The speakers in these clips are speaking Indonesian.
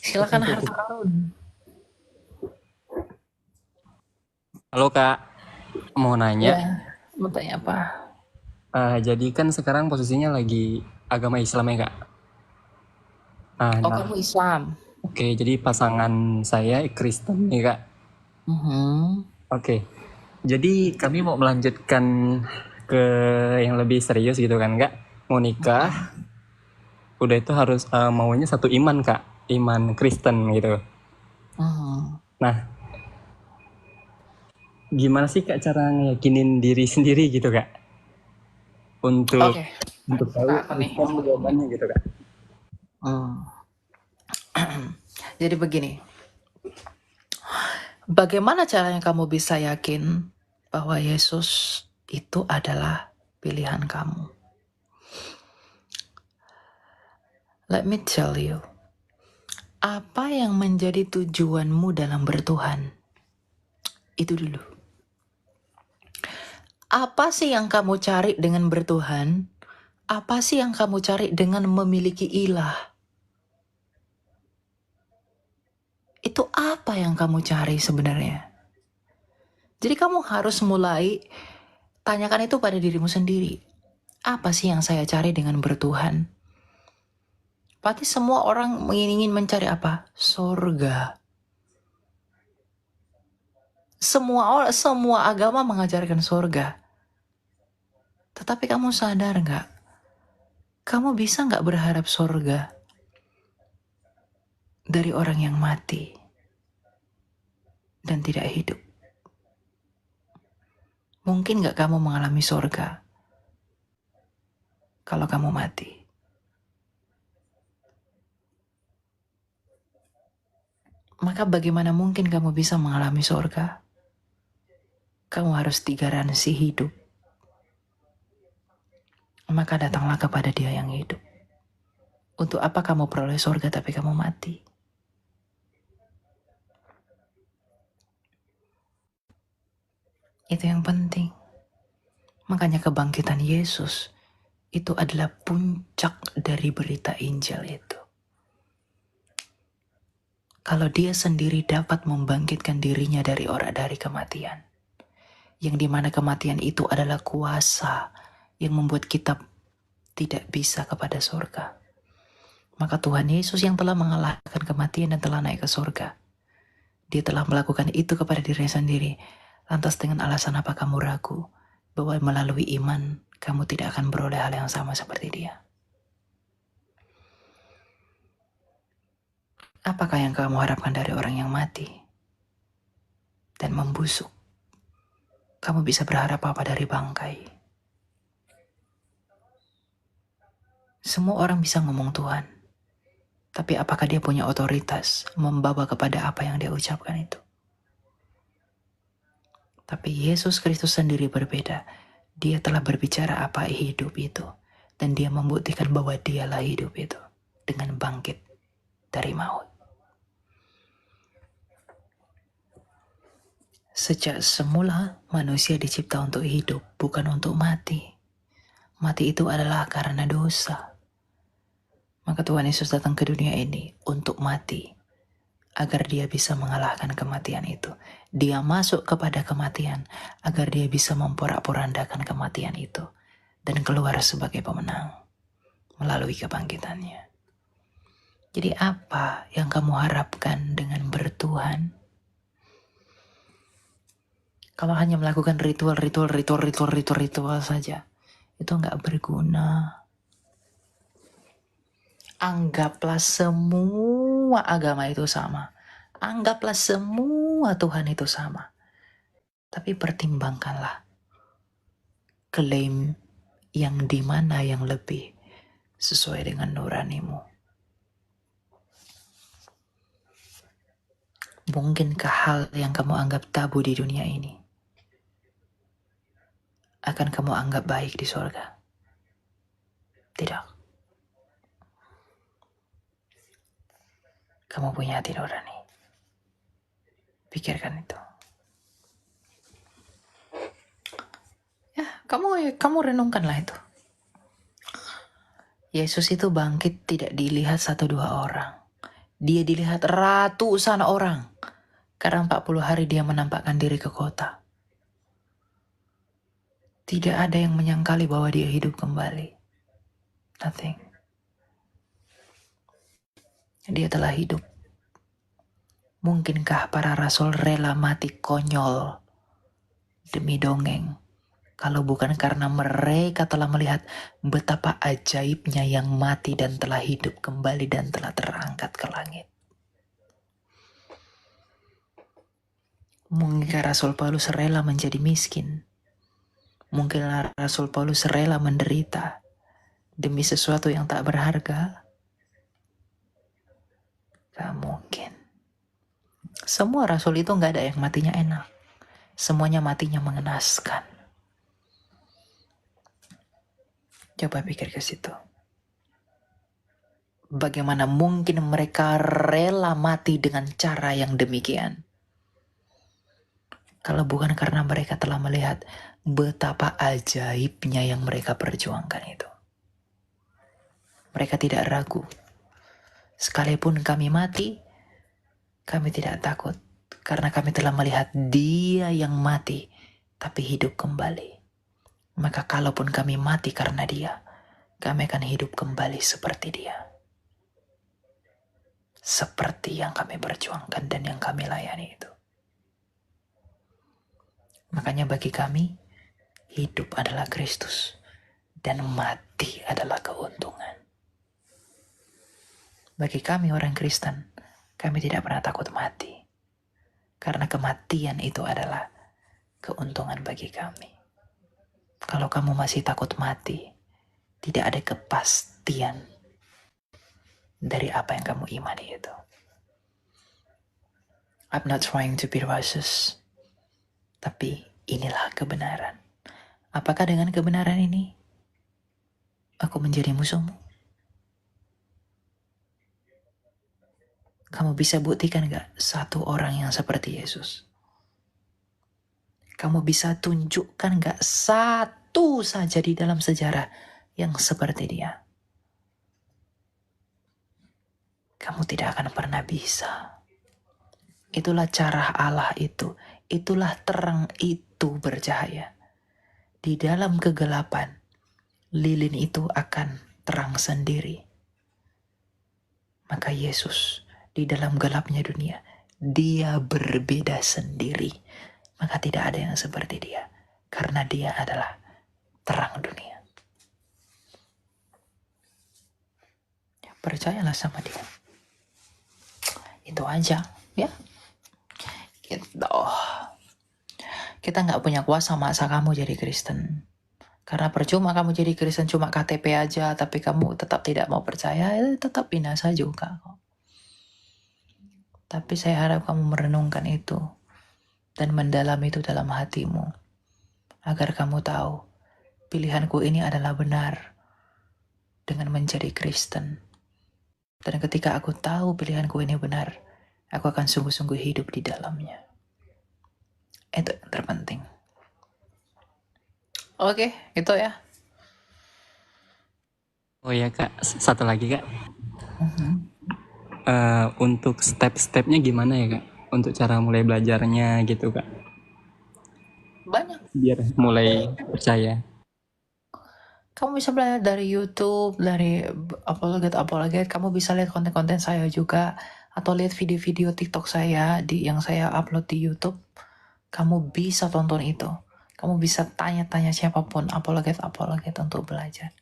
Silakan harta karun. Halo Kak, mau nanya. Ya, mau tanya apa? Jadi kan sekarang posisinya lagi agama Islam ya Kak. Oh, Nah, kamu Islam. oke, jadi pasangan saya Kristen nih Kak. Mhm. Oke, jadi kami mau melanjutkan ke yang lebih serius gitu kan Kak. Mau nikah, udah itu harus maunya satu iman Kak, iman Kristen gitu. Mhm. Nah, gimana sih Kak cara ngeyakinin diri sendiri gitu Kak? Untuk Oke, untuk maka tahu aku nih respon ngomongin. jawabannya gitu Kak. Hmm. Jadi begini, bagaimana caranya kamu bisa yakin bahwa Yesus itu adalah pilihan kamu? Let me tell you, apa yang menjadi tujuanmu dalam bertuhan? Itu dulu. Apa sih yang kamu cari dengan bertuhan? Apa sih yang kamu cari dengan memiliki ilah? Itu apa yang kamu cari sebenarnya? Jadi kamu harus mulai tanyakan itu pada dirimu sendiri. Apa sih yang saya cari dengan bertuhan? Pasti semua orang ingin mencari apa? Sorga. Semua agama mengajarkan sorga. Tetapi kamu sadar nggak? Kamu bisa nggak berharap sorga dari orang yang mati dan tidak hidup? Mungkin nggak kamu mengalami sorga kalau kamu mati? Maka bagaimana mungkin kamu bisa mengalami sorga? Kamu harus digaransi hidup. Maka datanglah kepada Dia yang hidup. Untuk apa kamu peroleh sorga tapi kamu mati? Itu yang penting. Makanya kebangkitan Yesus itu adalah puncak dari berita Injil itu. Kalau Dia sendiri dapat membangkitkan dirinya dari kematian, yang dimana kematian itu adalah kuasa yang membuat kita tidak bisa kepada surga. Maka Tuhan Yesus yang telah mengalahkan kematian dan telah naik ke surga, Dia telah melakukan itu kepada dirinya sendiri. Lantas dengan alasan apa kamu ragu bahwa melalui iman kamu tidak akan beroleh hal yang sama seperti Dia? Apakah yang kamu harapkan dari orang yang mati dan membusuk? Kamu bisa berharap apa dari bangkai? Semua orang bisa ngomong Tuhan, tapi apakah dia punya otoritas membawa kepada apa yang dia ucapkan itu? Tapi Yesus Kristus sendiri berbeda. Dia telah berbicara apa hidup itu, dan dia membuktikan bahwa dialah hidup itu dengan bangkit dari maut. Sejak semula manusia dicipta untuk hidup, bukan untuk mati. Mati itu adalah karena dosa. Maka Tuhan Yesus datang ke dunia ini untuk mati, agar dia bisa mengalahkan kematian itu. Dia masuk kepada kematian, agar dia bisa memporak-porandakan kematian itu, dan keluar sebagai pemenang melalui kebangkitannya. Jadi apa yang kamu harapkan dengan bertuhan? Kalau hanya melakukan ritual saja, itu nggak berguna. Anggaplah semua agama itu sama. Anggaplah semua Tuhan itu sama. Tapi pertimbangkanlah klaim yang di mana yang lebih sesuai dengan nuranimu. Mungkinkah hal yang kamu anggap tabu di dunia ini akan kamu anggap baik di surga? Tidak. Kamu punya hati nurani. Pikirkan itu. Ya, kamu renungkanlah itu. Yesus itu bangkit tidak dilihat satu dua orang. Dia dilihat ratusan orang. Karena 40 hari dia menampakkan diri ke kota. Tidak ada yang menyangkali bahwa dia hidup kembali. Nothing. Dia telah hidup. Mungkinkah para rasul rela mati konyol demi dongeng? Kalau bukan karena mereka telah melihat betapa ajaibnya yang mati dan telah hidup kembali dan telah terangkat ke langit. Mungkinkah Rasul Paulus rela menjadi miskin? Mungkinkah Rasul Paulus rela menderita demi sesuatu yang tak berharga? Gak mungkin. Semua rasul itu gak ada yang matinya enak. Semuanya matinya mengenaskan. Coba pikir ke situ. Bagaimana mungkin mereka rela mati dengan cara yang demikian? Kalau bukan karena mereka telah melihat betapa ajaibnya yang mereka perjuangkan itu. Mereka tidak ragu. Sekalipun kami mati, kami tidak takut. Karena kami telah melihat Dia yang mati, tapi hidup kembali. Maka kalaupun kami mati karena Dia, kami akan hidup kembali seperti Dia. Seperti yang kami perjuangkan dan yang kami layani itu. Makanya bagi kami, hidup adalah Kristus dan mati adalah keuntungan. Bagi kami orang Kristen, kami tidak pernah takut mati. Karena kematian itu adalah keuntungan bagi kami. Kalau kamu masih takut mati, tidak ada kepastian dari apa yang kamu imani itu. I'm not trying to be righteous, tapi inilah kebenaran. Apakah dengan kebenaran ini aku menjadi musuhmu? Kamu bisa buktikan gak satu orang yang seperti Yesus? Kamu bisa tunjukkan gak satu saja di dalam sejarah yang seperti dia? Kamu tidak akan pernah bisa. Itulah cara Allah itu. Itulah terang itu bercahaya. Di dalam kegelapan, lilin itu akan terang sendiri. Maka Yesus di dalam gelapnya dunia, Dia berbeda sendiri. Maka tidak ada yang seperti Dia. Karena Dia adalah terang dunia. Percayalah sama Dia. Itu aja, ya. Gitu. Kita nggak punya kuasa maksa kamu jadi Kristen. Karena percuma kamu jadi Kristen cuma KTP aja, tapi kamu tetap tidak mau percaya, tetap binasa juga kok. Tapi saya harap kamu merenungkan itu dan mendalam itu dalam hatimu, agar kamu tahu pilihanku ini adalah benar dengan menjadi Kristen. Dan ketika aku tahu pilihanku ini benar, aku akan sungguh-sungguh hidup di dalamnya. Itu yang terpenting. Oke, itu ya. Oh ya Kak, satu lagi Kak. Untuk step-stepnya gimana ya Kak? Untuk cara mulai belajarnya gitu Kak? Banyak. Biar mulai percaya. Kamu bisa belajar dari YouTube, dari apologet. Kamu bisa lihat konten-konten saya juga, atau lihat video-video TikTok saya yang saya upload di YouTube. Kamu bisa tonton itu. Kamu bisa tanya-tanya siapapun apologet untuk belajar.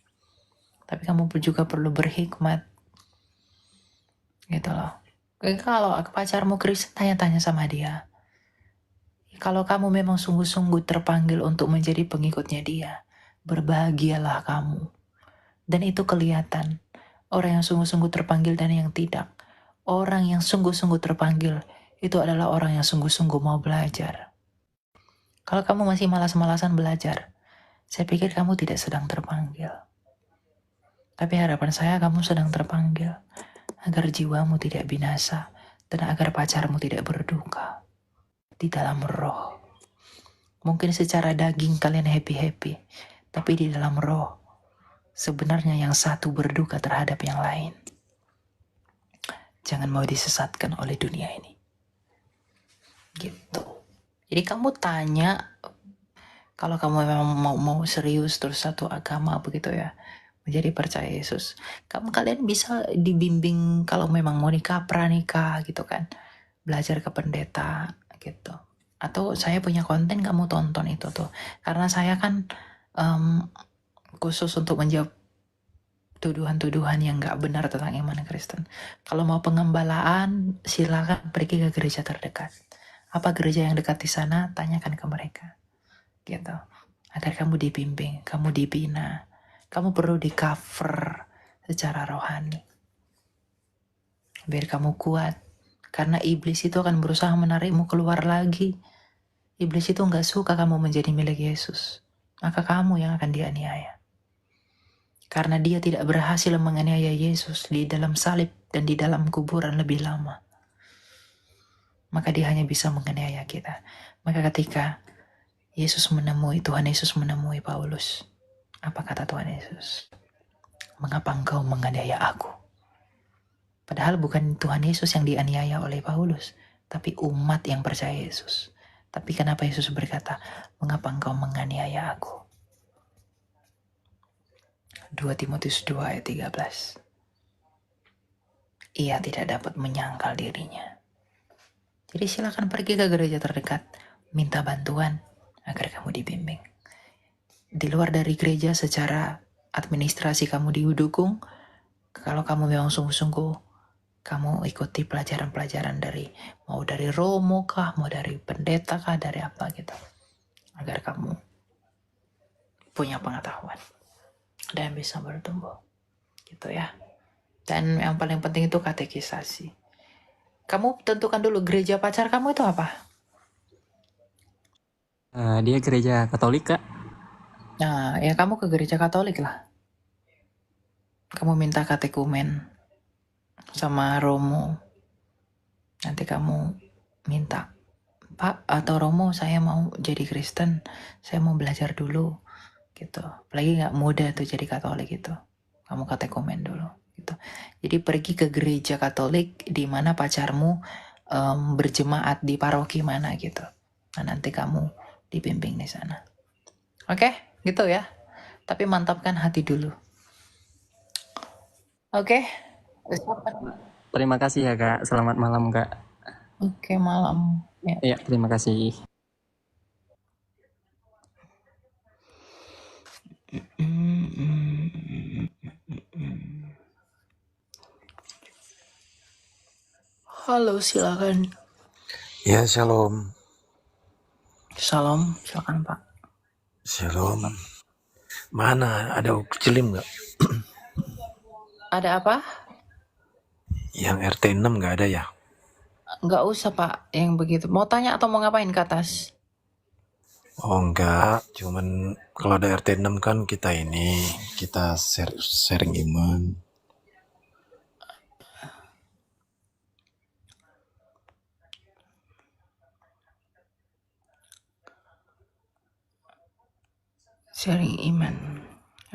Tapi kamu juga perlu berhikmat. Gitu loh. Kalau pacarmu Kristen, tanya-tanya sama dia. Kalau kamu memang sungguh-sungguh terpanggil untuk menjadi pengikutnya dia, berbahagialah kamu. Dan itu kelihatan. Orang yang sungguh-sungguh terpanggil dan yang tidak. Orang yang sungguh-sungguh terpanggil, itu adalah orang yang sungguh-sungguh mau belajar. Kalau kamu masih malas-malasan belajar, saya pikir kamu tidak sedang terpanggil. Tapi harapan saya kamu sedang terpanggil, agar jiwamu tidak binasa, dan agar pacarmu tidak berduka. Di dalam roh. Mungkin secara daging kalian happy-happy, tapi di dalam roh, sebenarnya yang satu berduka terhadap yang lain. Jangan mau disesatkan oleh dunia ini. Gitu. Jadi kamu tanya, kalau kamu memang mau serius terus satu agama begitu ya, menjadi percaya Yesus, kalian bisa dibimbing kalau memang mau nikah, pranikah gitu kan, belajar ke pendeta gitu. Atau saya punya konten, kamu tonton itu tuh, karena saya kan khusus untuk menjawab tuduhan-tuduhan yang gak benar tentang iman Kristen. Kalau mau pengembalaan, silakan pergi ke gereja terdekat. Apa gereja yang dekat di sana, tanyakan ke mereka. Gitu. Agar kamu dibimbing, kamu dibina, kamu perlu di cover secara rohani. Biar kamu kuat. Karena iblis itu akan berusaha menarikmu keluar lagi. Iblis itu gak suka kamu menjadi milik Yesus. Maka kamu yang akan dianiaya. Karena dia tidak berhasil menganiaya Yesus di dalam salib dan di dalam kuburan lebih lama. Maka dia hanya bisa menganiaya kita. Maka ketika Tuhan Yesus menemui Paulus, apa kata Tuhan Yesus? Mengapa engkau menganiaya aku? Padahal bukan Tuhan Yesus yang dianiaya oleh Paulus, tapi umat yang percaya Yesus. Tapi kenapa Yesus berkata, mengapa engkau menganiaya aku? 2 Timotius 2 ayat 13. Ia tidak dapat menyangkal dirinya. Jadi silakan pergi ke gereja terdekat, minta bantuan agar kamu dibimbing. Di luar dari gereja secara administrasi kamu didukung, kalau kamu memang sungguh-sungguh, kamu ikuti pelajaran-pelajaran dari Romo kah, mau dari pendeta kah, dari apa gitu. Agar kamu punya pengetahuan dan bisa bertumbuh. Gitu ya. Dan yang paling penting itu katekisasi. Kamu tentukan dulu gereja pacar kamu itu apa? Dia gereja Katolik, Kak. Nah, ya kamu ke gereja Katolik lah. Kamu minta katekumen sama Romo. Nanti kamu minta, Pak atau Romo, saya mau jadi Kristen, saya mau belajar dulu gitu. Apalagi nggak muda tuh jadi Katolik gitu. Kamu katekumen dulu gitu. Jadi pergi ke gereja Katolik di mana pacarmu berjemaat di paroki mana gitu. Nah, nanti kamu dibimbing di sana. Oke, gitu ya. Tapi mantapkan hati dulu. Oke. Terima kasih ya, Kak. Selamat malam, Kak. Oke, malam. Ya. Iya, terima kasih. Halo, silakan. Ya, shalom. Salam, silakan Pak. Shalom. Mana ada Cilim nggak? Ada apa? Yang RT 6 nggak ada ya? Nggak usah Pak, yang begitu. Mau tanya atau mau ngapain ke atas? Oh enggak, cuman kalau ada RT 6 kan kita sharing iman. Sharing iman.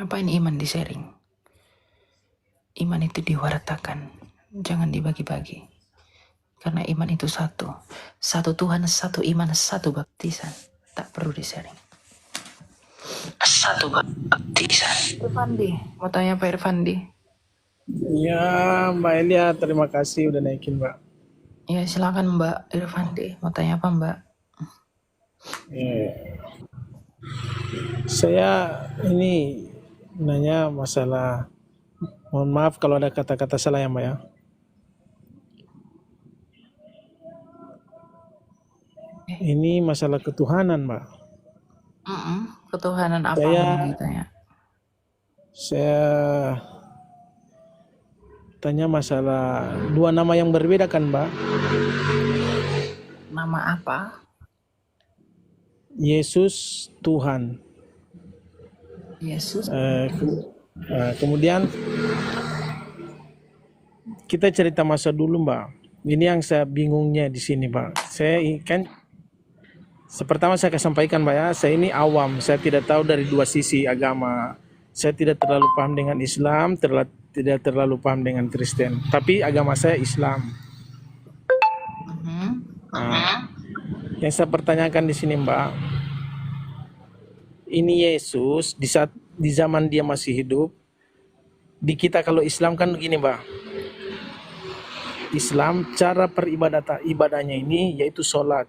Apain iman di sharing? Iman itu diwartakan, jangan dibagi-bagi. Karena iman itu satu. Satu Tuhan, satu iman, satu baptisan. Tak perlu di sharing. Satu baptisan. Irfandi, mau tanya Pak Irfandi? Ya, Mbak Elia, terima kasih udah naikin, Mbak. Ya, silakan Mbak Irfandi. Mau tanya apa, Mbak? Saya ini nanya masalah, mohon maaf kalau ada kata-kata salah ya, Mbak ya. Ini masalah ketuhanan, Mbak. Ketuhanan apa Saya- gitu ya? Saya tanya masalah dua nama yang berbeda kan, Mbak? Nama apa? Yesus Tuhan. Yesus. Kemudian kita cerita masa dulu, Mbak. Ini yang saya bingungnya di sini, Pak. Saya kan pertama saya akan sampaikan, Mbak ya, saya ini awam, saya tidak tahu dari dua sisi agama. Saya tidak terlalu paham dengan Islam, tidak terlalu paham dengan Kristen. Tapi agama saya Islam. Mhm. Nah, yang saya pertanyakan di sini Mbak, ini Yesus di saat di zaman dia masih hidup, di kita kalau Islam kan begini Mbak, Islam cara ibadahnya ini yaitu sholat.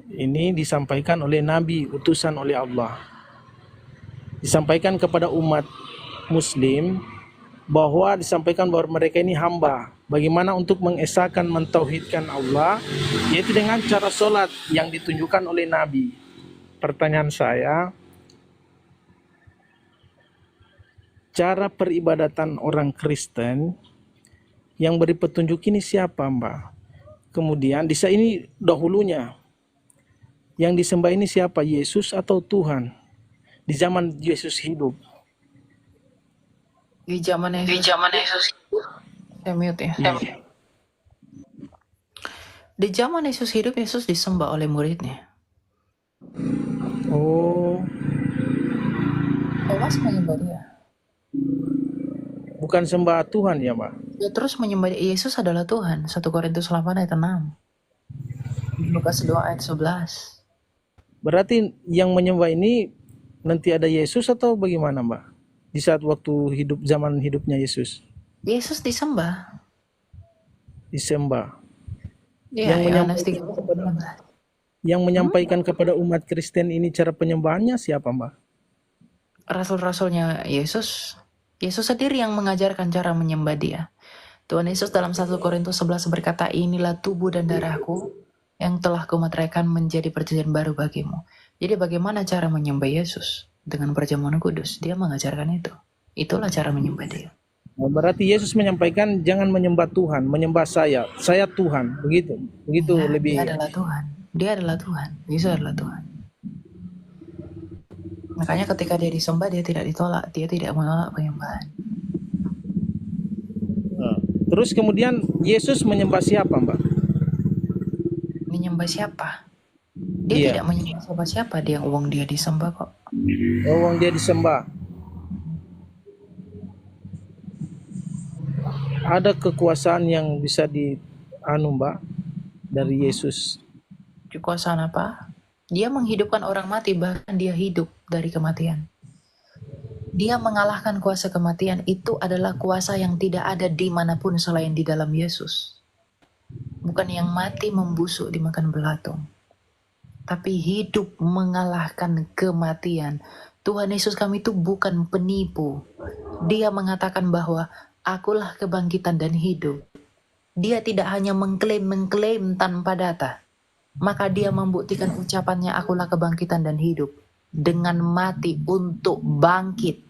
Ini disampaikan oleh Nabi, utusan oleh Allah. Disampaikan kepada umat Muslim bahwa disampaikan bahwa mereka ini hamba. Bagaimana untuk mengesahkan, mentauhidkan Allah, yaitu dengan cara sholat yang ditunjukkan oleh Nabi. Pertanyaan saya, cara peribadatan orang Kristen yang beri petunjuk ini siapa Mbak? Kemudian di saat ini dahulunya, yang disembah ini siapa? Yesus atau Tuhan? Di zaman Yesus hidup. Di zaman Yesus. Saya mute ya. Iya. Di zaman Yesus hidup, Yesus disembah oleh muridnya. Oh, Thomas menyembah dia. bukan sembah Tuhan ya Mbak? Dia terus menyembah dia. Yesus adalah Tuhan. 1 Korintus 8 ayat 6. Lukas 2 ayat 11. Berarti yang menyembah ini nanti ada Yesus atau bagaimana Mbak? Di saat waktu hidup, zaman hidupnya Yesus Yesus disembah. disembah. Ya, Yang Yohanes menyampaikan 3 kepada, 19. yang menyampaikan kepada umat Kristen ini cara penyembahannya siapa Mbak? Rasul-rasulnya Yesus. Yesus sendiri yang mengajarkan cara menyembah dia. Tuhan Yesus dalam 1 Korintus 11 berkata, inilah tubuh dan darahku yang telah kumeteraikan menjadi perjanjian baru bagimu. Jadi bagaimana cara menyembah Yesus? Dengan perjamuan kudus. Dia mengajarkan itu. Itulah cara menyembah dia. Nah, berarti Yesus menyampaikan jangan menyembah Tuhan, menyembah saya Tuhan, begitu Ya, lebih. dia adalah Tuhan. Dia adalah Tuhan. Yesus adalah Tuhan. Makanya ketika dia disembah, dia tidak ditolak. Dia tidak menolak penyembahan. Nah, terus kemudian Yesus menyembah siapa Mbak? Menyembah siapa? Dia Iya. tidak menyembah siapa-siapa. Dia uang dia disembah kok. Oh, dia disembah. Ada kekuasaan yang bisa Mbak dari Yesus. Kekuasaan apa? Dia menghidupkan orang mati, bahkan dia hidup dari kematian. Dia mengalahkan kuasa kematian. Itu adalah kuasa yang tidak ada dimanapun selain di dalam Yesus. Bukan yang mati membusuk dimakan belatung, tapi hidup mengalahkan kematian. Tuhan Yesus kami itu bukan penipu. Dia mengatakan bahwa akulah kebangkitan dan hidup. Dia tidak hanya mengklaim tanpa data. Maka dia membuktikan ucapannya akulah kebangkitan dan hidup dengan mati untuk bangkit.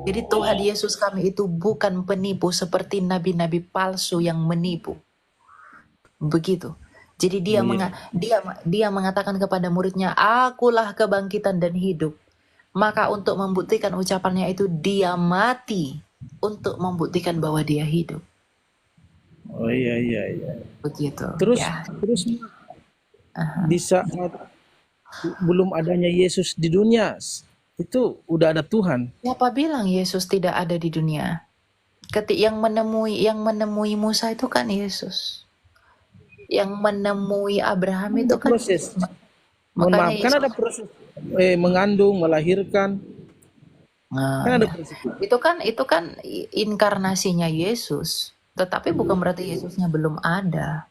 Jadi Tuhan Yesus kami itu bukan penipu seperti nabi-nabi palsu yang menipu. Begitu. Jadi dia mengatakan kepada muridnya, akulah kebangkitan dan hidup. Maka untuk membuktikan ucapannya itu dia mati untuk membuktikan bahwa dia hidup. Oh iya. Begitu. Terus Ya. di saat belum adanya Yesus di dunia, itu udah ada Tuhan. Siapa bilang Yesus tidak ada di dunia? Yang menemui Musa itu kan Yesus. Yang menemui Abraham itu kan Proses. Mohon makanya maaf, kan Yesus. ada proses mengandung, melahirkan. Nah, Kan ada ya. proses. Itu kan inkarnasinya Yesus. Tetapi bukan berarti Yesusnya belum ada.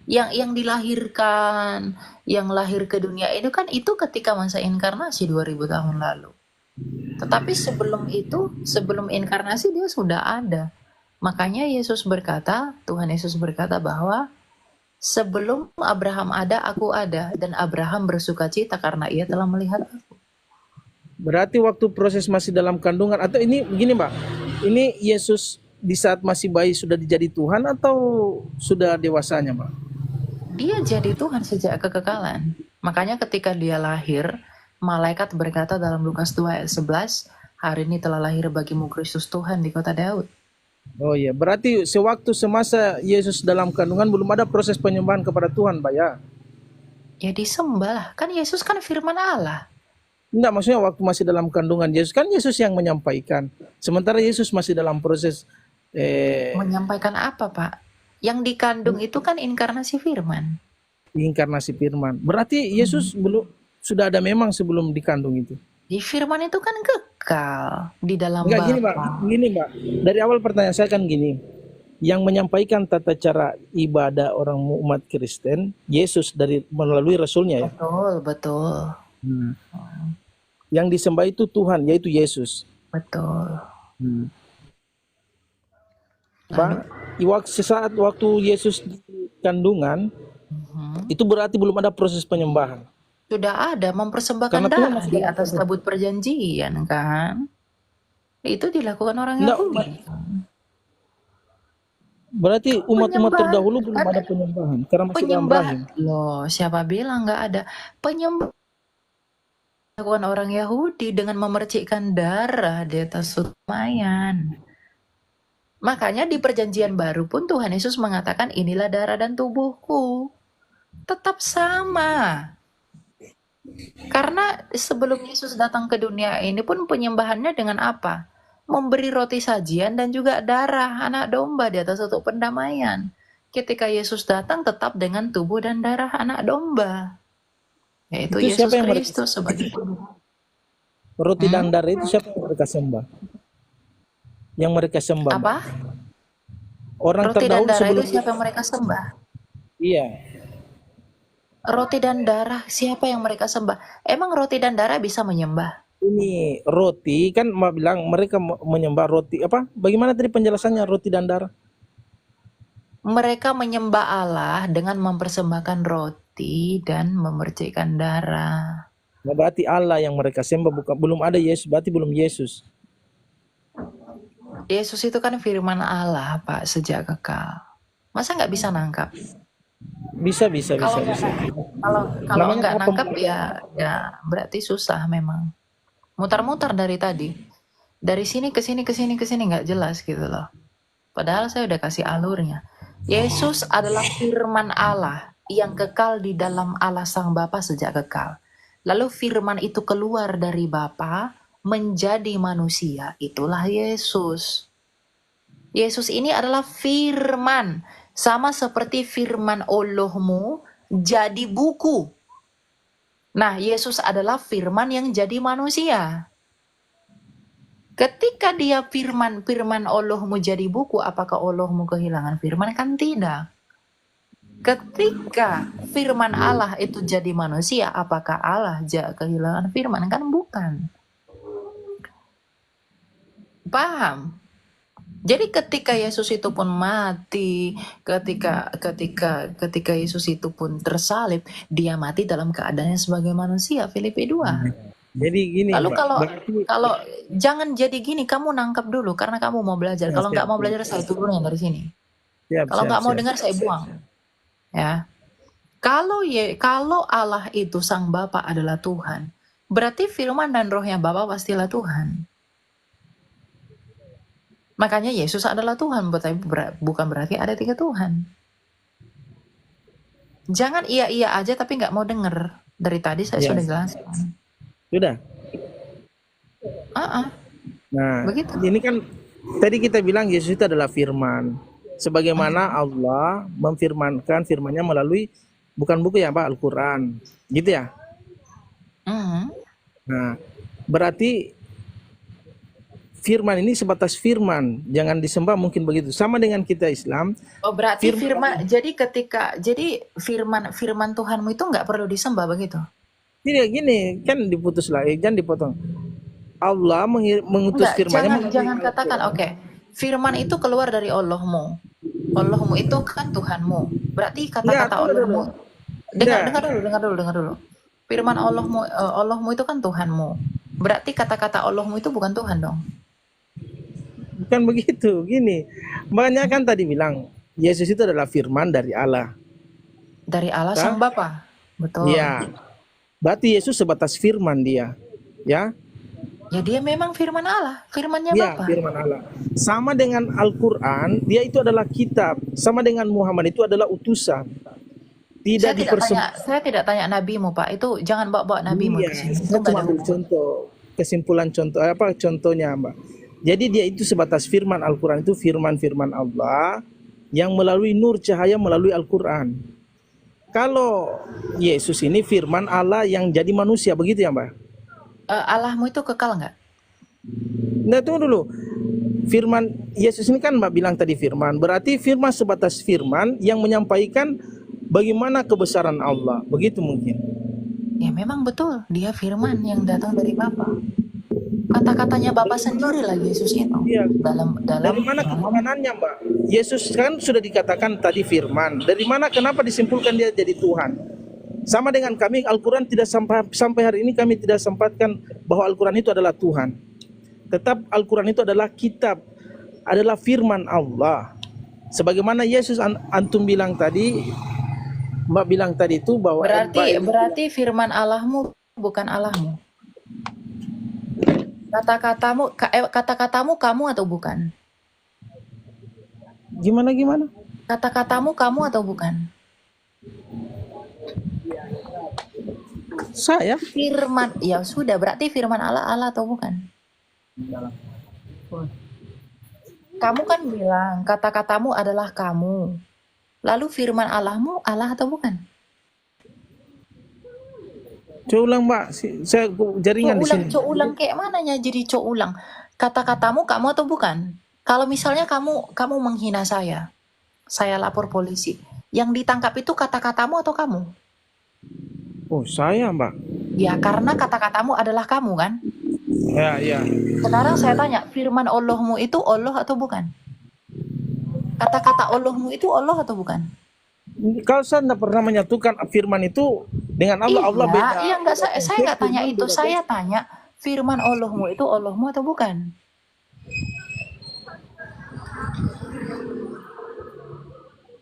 Yang dilahirkan, yang lahir ke dunia itu ketika masa inkarnasi 2000 tahun lalu. Tetapi sebelum inkarnasi dia sudah ada. Makanya Tuhan Yesus berkata bahwa sebelum Abraham ada, aku ada. Dan Abraham bersukacita karena ia telah melihat aku. Berarti waktu proses masih dalam kandungan, atau ini begini Mbak, ini Yesus di saat masih bayi sudah dijadi Tuhan atau sudah dewasanya Mbak? Dia jadi Tuhan sejak kekekalan. Makanya ketika dia lahir, malaikat berkata dalam Lukas 2 ayat 11, hari ini telah lahir bagimu Kristus Tuhan di kota Daud. Oh iya, berarti semasa Yesus dalam kandungan belum ada proses penyembahan kepada Tuhan Mbak ya? Ya disembah lah. Kan Yesus kan firman Allah. Enggak, maksudnya waktu masih dalam kandungan Yesus, kan Yesus yang menyampaikan. Sementara Yesus masih dalam proses Menyampaikan apa, Pak? Yang dikandung itu kan inkarnasi firman. inkarnasi firman. Berarti Yesus belum sudah ada memang sebelum dikandung itu. Di firman itu kan kekal di dalam Enggak, gini Mbak, Bapa. gini Mbak. Dari awal pertanyaan saya kan gini. Yang menyampaikan tata cara ibadah orang umat Kristen, Yesus dari melalui rasulnya ya. Betul, betul, Hmm. Yang disembah itu Tuhan, yaitu Yesus. betul. Hmm. Lalu, Pak, sesaat waktu Yesus di kandungan, itu berarti belum ada proses penyembahan. sudah ada mempersembahkan Karena Tuhan darah masih di dalam atas proses. tabut perjanjian kan? Itu dilakukan orang Enggak, Yahudi. berarti umat-umat Penyembah, terdahulu belum ada ada penyembahan. Karena masih dalam penyembah. rahim. Loh, siapa bilang nggak ada? Penyembah dilakukan orang Yahudi dengan memercikkan darah di atas mayat. Makanya di perjanjian baru pun Tuhan Yesus mengatakan inilah darah dan tubuhku. Tetap sama. Karena sebelum Yesus datang ke dunia ini pun penyembahannya dengan apa? Memberi roti sajian dan juga darah anak domba di atas untuk pendamaian. Ketika Yesus datang tetap dengan tubuh dan darah anak domba. Yaitu Itu Yesus siapa yang mereka Kristus sebagai tubuh. roti dan darah itu siapa yang mereka sembah? Yang mereka sembah, Mbak. Apa? Orang Roti dan terdahulu darah sebelum itu siapa yang mereka sembah? iya. Roti dan darah siapa yang mereka sembah? Emang roti dan darah bisa menyembah? Ini roti kan Mbak bilang mereka menyembah roti apa? Bagaimana tadi penjelasannya roti dan darah? Mereka menyembah Allah dengan mempersembahkan roti dan memercikkan darah. Nah, berarti Allah yang mereka sembah, bukan belum ada Yesus, berarti belum Yesus. Yesus itu kan firman Allah, Pak, sejak kekal. Masa nggak bisa nangkap? Bisa. Kalau Namanya nggak apa? nangkap ya berarti susah memang. Mutar-mutar dari tadi. Dari sini ke sini ke sini ke sini nggak jelas gitu loh. Padahal saya udah kasih alurnya. Yesus adalah firman Allah yang kekal di dalam Allah Sang Bapa sejak kekal. Lalu firman itu keluar dari Bapa menjadi manusia. Itulah Yesus. Yesus ini adalah firman. Sama seperti firman Allahmu jadi buku. Nah, Yesus adalah firman yang jadi manusia. Ketika dia firman Allahmu jadi buku, apakah Allahmu kehilangan firman? Kan tidak. Ketika firman Allah itu jadi manusia, apakah Allah kehilangan firman? Kan bukan. Paham? Jadi ketika Yesus itu pun mati, ketika Yesus itu pun tersalib, dia mati dalam keadaannya sebagai manusia, Filipi 2. Jadi gini, Lalu Mbak, berarti kalau jangan jadi gini, kamu nangkap dulu karena kamu mau belajar. Ya, Kalau nggak siap, mau belajar saya turun dari sini. Kalau siap. nggak mau dengar saya buang. Ya. Kalau Allah itu Sang Bapa adalah Tuhan, berarti firman dan rohnya Bapa pastilah Tuhan. Makanya Yesus adalah Tuhan, bukan berarti ada 3 Tuhan. Jangan iya aja tapi nggak mau denger. Dari tadi saya Ya. sudah jelaskan. Sudah. Nah, Begitu. ini kan tadi kita bilang Yesus itu adalah firman. Sebagaimana Allah memfirmankan firman-Nya melalui bukan buku ya, Pak, Al-Qur'an. Gitu ya? Nah, berarti firman ini sebatas firman, jangan disembah, mungkin begitu. Sama dengan kita Islam. Oh, berarti jadi firman Tuhanmu itu nggak perlu disembah begitu? Tidak, gini, kan diputus lagi, jangan dipotong. Allah mengutus Enggak, firman-Nya jangan katakan oke. Firman itu keluar dari Allahmu. Allahmu itu kan Tuhanmu. Berarti kata-kata Allahmu. Dengar dulu. Firman Allahmu itu kan Tuhanmu. Berarti kata-kata Allahmu itu bukan Tuhan dong. Bukan begitu, gini. Makanya kan tadi bilang Yesus itu adalah firman dari Allah. Dari Allah Sang Bapa. Betul. Iya. Berarti Yesus sebatas firman dia. Ya. Ya dia memang firman Allah, firmannya Ya, Bapa. firman Allah. Sama dengan Al-Qur'an, dia itu adalah kitab. Sama dengan Muhammad itu adalah utusan. tidak dipersembahkan. Saya tidak tanya nabimu, Pak. Itu jangan bawa-bawa nabimu Iya, ke sini. Itu saya nggak cuma ada ambil hubungan. contoh, kesimpulan contoh apa contohnya, Mbak. Jadi dia itu sebatas firman Al-Quran, itu firman-firman Allah yang melalui nur cahaya melalui Al-Quran. Kalau Yesus ini firman Allah yang jadi manusia, begitu ya, Mbak? Allahmu itu kekal nggak? Nah, tunggu dulu. Firman Yesus ini kan Mbak bilang tadi firman, berarti firman sebatas firman yang menyampaikan bagaimana kebesaran Allah, begitu mungkin. Ya memang betul, dia firman yang datang dari Bapa. Kata-katanya Bapa sendiri lah Yesus itu. Iya. Dalam Dari mana ketuhanannya, Mbak? Yesus kan sudah dikatakan tadi firman. Dari mana, kenapa disimpulkan dia jadi Tuhan? Sama dengan kami, Al-Quran tidak sampai hari ini kami tidak sempatkan bahwa Al-Quran itu adalah Tuhan. Tetap Al-Quran itu adalah kitab, adalah firman Allah. Sebagaimana Yesus antum bilang tadi, Mbak bilang tadi itu bahwa berarti firman Allahmu bukan Allahmu. Kata-katamu kamu atau bukan? Gimana? Kata-katamu kamu atau bukan? Saya? Firman, ya sudah, berarti firman Allah atau bukan? Kamu kan bilang kata-katamu adalah kamu. Lalu firman Allahmu Allah atau bukan? Coba ulang, Mbak. Saya jaringan di sini. Coba ulang kayak mananya jadi coba ulang. Kata-katamu kamu atau bukan? Kalau misalnya kamu menghina saya lapor polisi. Yang ditangkap itu kata-katamu atau kamu? Oh, saya, Mbak. Ya, karena kata-katamu adalah kamu kan? Ya. Sekarang saya tanya, firman Allahmu itu Allah atau bukan? Kata-kata Allahmu itu Allah atau bukan? Kalau saya tidak pernah menyatukan firman itu dengan Allah, Allah beda. Iya, enggak, saya enggak tanya itu. Saya tanya, firman Allahmu itu Allahmu atau bukan?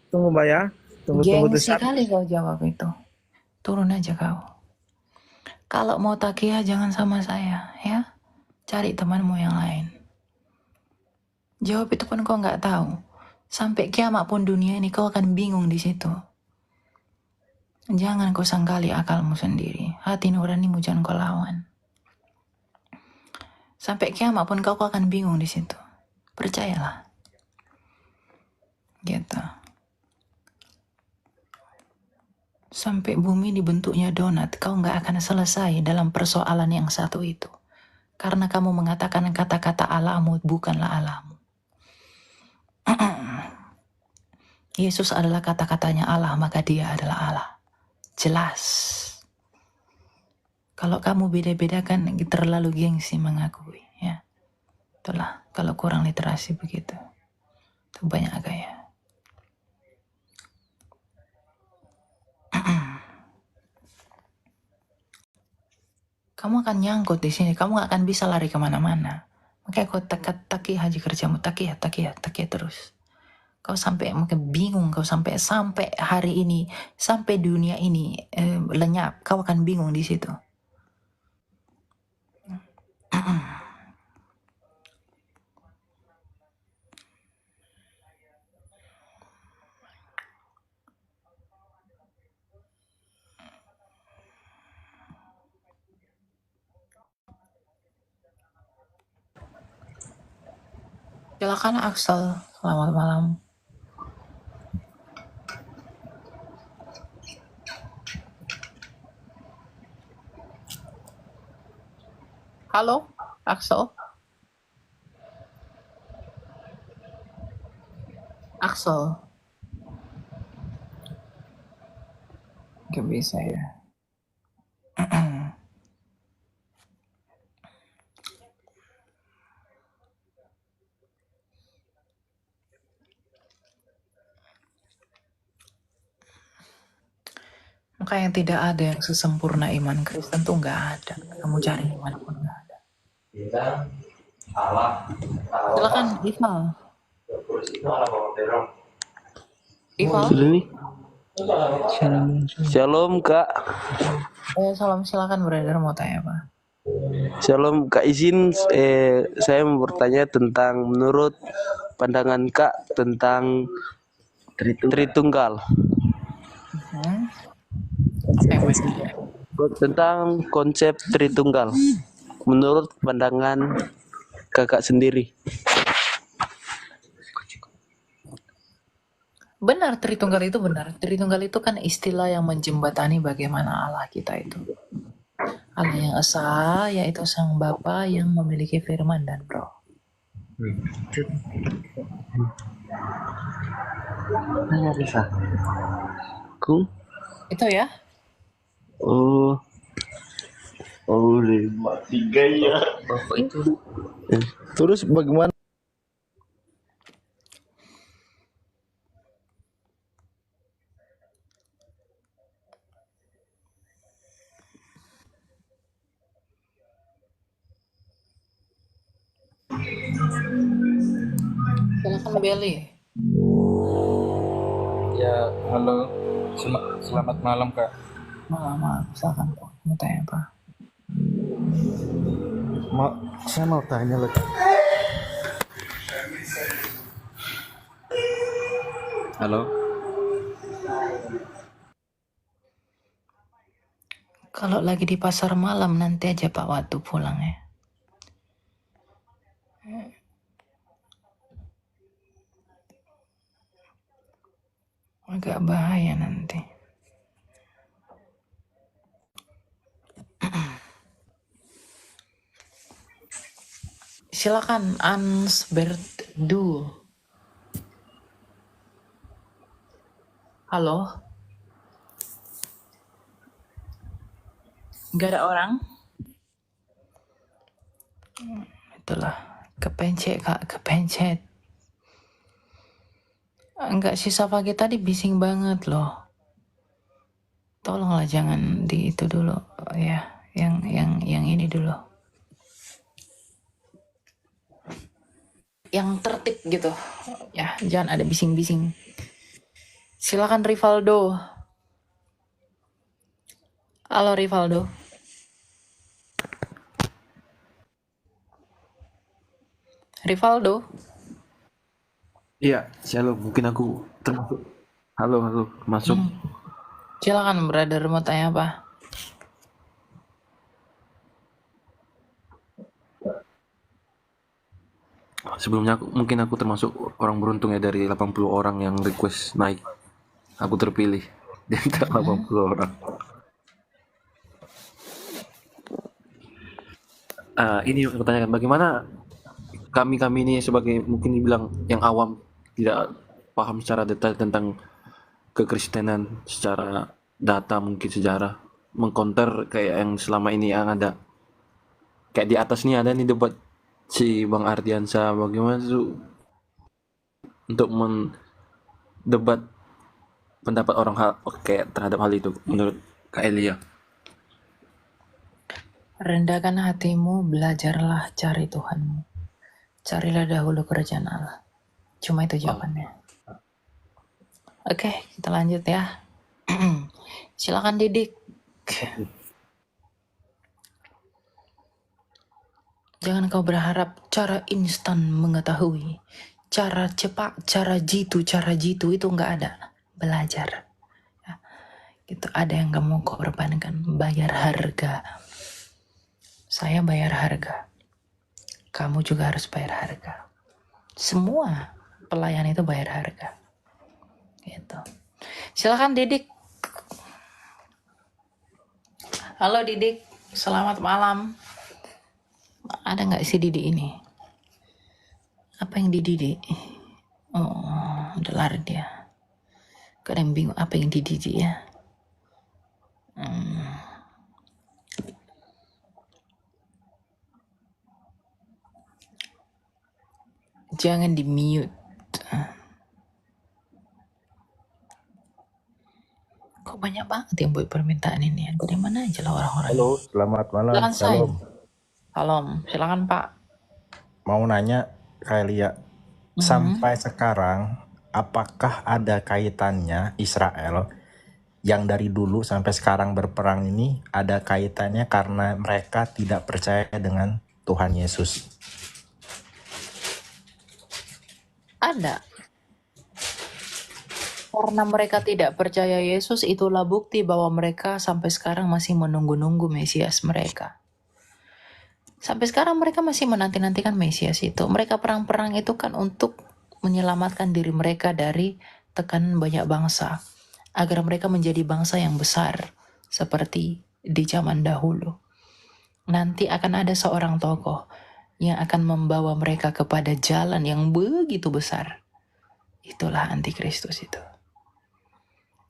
Tunggu, Mbak ya. Tunggu Gengsi kali kau jawab itu. Turun aja kau. Kalau mau takiyah jangan sama saya, ya. Cari temanmu yang lain. Jawab itu pun kau nggak tahu. Sampai kiamat pun dunia ini kau akan bingung di situ. Jangan kau sangkali akalmu sendiri. Hati nuranimu jangan kau lawan. Sampai kiamat pun kau akan bingung di situ. Percayalah. Gitu. Sampai bumi dibentuknya donat, kau nggak akan selesai dalam persoalan yang satu itu. Karena kamu mengatakan kata-kata Allahmu bukanlah Allahmu. Yesus adalah kata-katanya Allah, maka dia adalah Allah. Jelas. Kalau kamu beda-bedakan, terlalu gengsi mengakui. Ya. Itulah, kalau kurang literasi begitu. Itu banyak gaya. Kamu akan nyangkut di sini. Kamu gak akan bisa lari kemana-mana. Makanya kau taki haji kerjamu. Taki terus. Kau sampai mungkin bingung. Kau sampai hari ini, sampai dunia ini lenyap. Kau akan bingung di situ. Silakan Axel, selamat malam. Halo, Axel. Axel. Gak bisa ya. Maka yang tidak ada yang sesempurna iman Kristen tuh nggak ada. Kamu cari iman pun nggak ada. Silakan Ival. Shalom Kak. Salam, silakan brother, mau tanya apa? Shalom Kak, izin saya mau bertanya tentang menurut pandangan Kak tentang Tritunggal. tentang konsep Tritunggal. Menurut pandangan kakak sendiri. Benar, Tritunggal itu benar. Tritunggal itu kan istilah yang menjembatani bagaimana Allah kita itu. Allah yang esa, yaitu Sang Bapa yang memiliki firman dan roh. Ku? Itu ya. Oh, oh 5-3 ya. Terus bagaimana? Silakan Beli. Ya, halo. Selamat malam, Kak. Maaf, silakan Pak. Mau tanya apa? Saya mau tanya lagi. Halo. Kalau lagi di pasar malam nanti aja Pak waktu pulang ya. Agak bahaya nanti. Silakan Ansbert Du. Halo? Gak ada orang? Itulah. Kepencet Kak, kepencet. Enggak, sisa pagi tadi bising banget loh. Tolonglah jangan di itu dulu ya, yang ini dulu. Yang tertib gitu. Ya, jangan ada bising-bising. Silakan Rivaldo. Halo Rivaldo. Rivaldo. Iya, shalom. Mungkin aku termasuk. Halo, masuk. Silakan brother, mau tanya apa? Sebelumnya mungkin aku termasuk orang beruntung ya, dari 80 orang yang request naik. Aku terpilih di antara 80 orang. Ini pertanyaan, bagaimana kami ini sebagai mungkin dibilang yang awam, tidak paham secara detail tentang kekristenan secara data, mungkin sejarah, mengcounter kayak yang selama ini yang ada. Kayak di atas nih ada nih debat si Bang Ardiansa, bagaimana tuh untuk mendebat pendapat orang kayak terhadap hal itu menurut Kak Elia. Rendahkan hatimu, belajarlah cari Tuhanmu. Carilah dahulu kerajaan Allah. Cuma itu jawabannya. Oke, kita lanjut ya. Silakan Didik. Jangan kau berharap cara instan mengetahui. Cara cepat, cara jitu itu nggak ada. Belajar. Ya, gitu, ada yang kamu korbankan, bayar harga. Saya bayar harga. Kamu juga harus bayar harga. Semua pelayan itu bayar harga. Gitu. Silakan Didik. Halo Didik, selamat malam. Ada nggak si Didik ini? Apa yang dididik? Oh, udah lari dia. Kadang bingung apa yang dididik ya. Jangan di mute. Kok banyak banget yang buat permintaan ini? Dari mana aja lah orang-orang? Halo, selamat malam. Silakan Say. Shalom. Salam, silakan Pak. Mau nanya, Kak Elia, sampai sekarang apakah ada kaitannya Israel yang dari dulu sampai sekarang berperang ini, ada kaitannya karena mereka tidak percaya dengan Tuhan Yesus? Ada. Karena mereka tidak percaya Yesus, itulah bukti bahwa mereka sampai sekarang masih menunggu-nunggu Mesias mereka. Sampai sekarang mereka masih menanti-nantikan Mesias itu. Mereka perang-perang itu kan untuk menyelamatkan diri mereka dari tekanan banyak bangsa, agar mereka menjadi bangsa yang besar, seperti di zaman dahulu. Nanti akan ada seorang tokoh yang akan membawa mereka kepada jalan yang begitu besar. Itulah antikristus itu.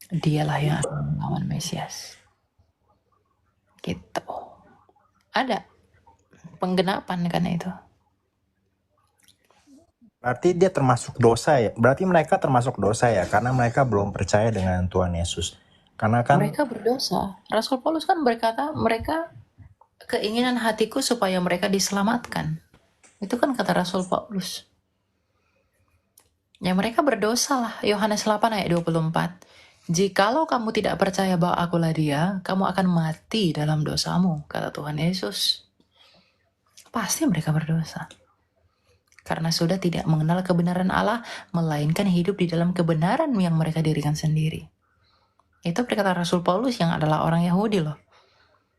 Dialah yang akan melawan Mesias. Gitu. Ada penggenapan kan itu. Berarti dia termasuk dosa ya. Berarti mereka termasuk dosa ya, karena mereka belum percaya dengan Tuhan Yesus. Karena kan Mereka berdosa. Rasul Paulus kan berkata, mereka keinginan hatiku supaya mereka diselamatkan. Itu kan kata Rasul Paulus. Ya mereka berdosa lah. Yohanes 8 ayat 24. Jikalau kamu tidak percaya bahwa akulah dia, kamu akan mati dalam dosamu, kata Tuhan Yesus. Pasti mereka berdosa. Karena sudah tidak mengenal kebenaran Allah, melainkan hidup di dalam kebenaran yang mereka dirikan sendiri. Itu perkataan Rasul Paulus yang adalah orang Yahudi loh.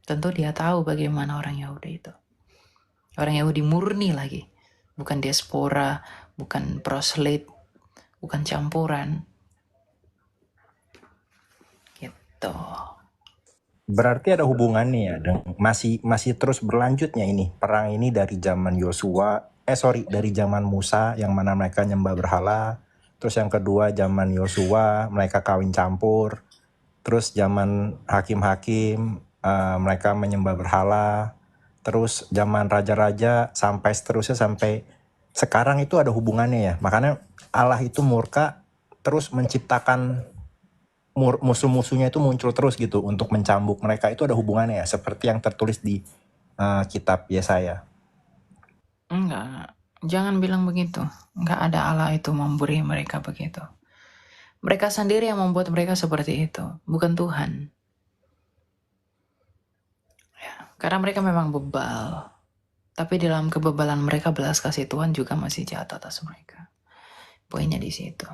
Tentu dia tahu bagaimana orang Yahudi itu. Orang Yahudi murni lagi. Bukan diaspora, bukan proselyt, bukan campuran. Gitu. berarti ada hubungannya ya, masih terus berlanjutnya ini perang ini dari zaman dari zaman Musa yang mana mereka nyembah berhala, terus yang kedua zaman Yosua mereka kawin campur, terus zaman hakim-hakim mereka menyembah berhala, terus zaman raja-raja sampai seterusnya sampai sekarang itu ada hubungannya ya. Makanya Allah itu murka terus menciptakan musuh-musuhnya itu muncul terus gitu untuk mencambuk mereka. Itu ada hubungannya ya, seperti yang tertulis di kitab Yesaya. Enggak. Jangan bilang begitu. Enggak ada Allah itu memberi mereka begitu. Mereka sendiri yang membuat mereka seperti itu, bukan Tuhan. Ya, karena mereka memang bebal. Tapi dalam kebebalan mereka belas kasih Tuhan juga masih jatuh atas mereka. Poinnya di situ.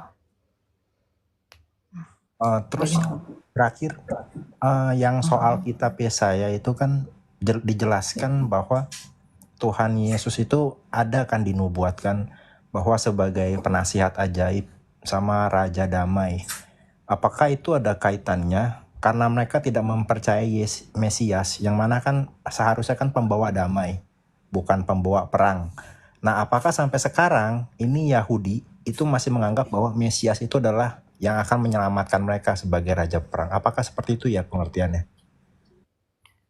Terus Bagaimana? terakhir yang soal kitab Yesaya itu kan dijelaskan bahwa Tuhan Yesus itu ada kan dinubuatkan bahwa sebagai penasihat ajaib sama Raja Damai. Apakah itu ada kaitannya? Karena mereka tidak mempercayai Mesias, yang mana kan seharusnya kan pembawa damai, bukan pembawa perang. Nah, apakah sampai sekarang ini Yahudi itu masih menganggap bahwa Mesias itu adalah yang akan menyelamatkan mereka sebagai Raja Perang? Apakah seperti itu ya pengertiannya?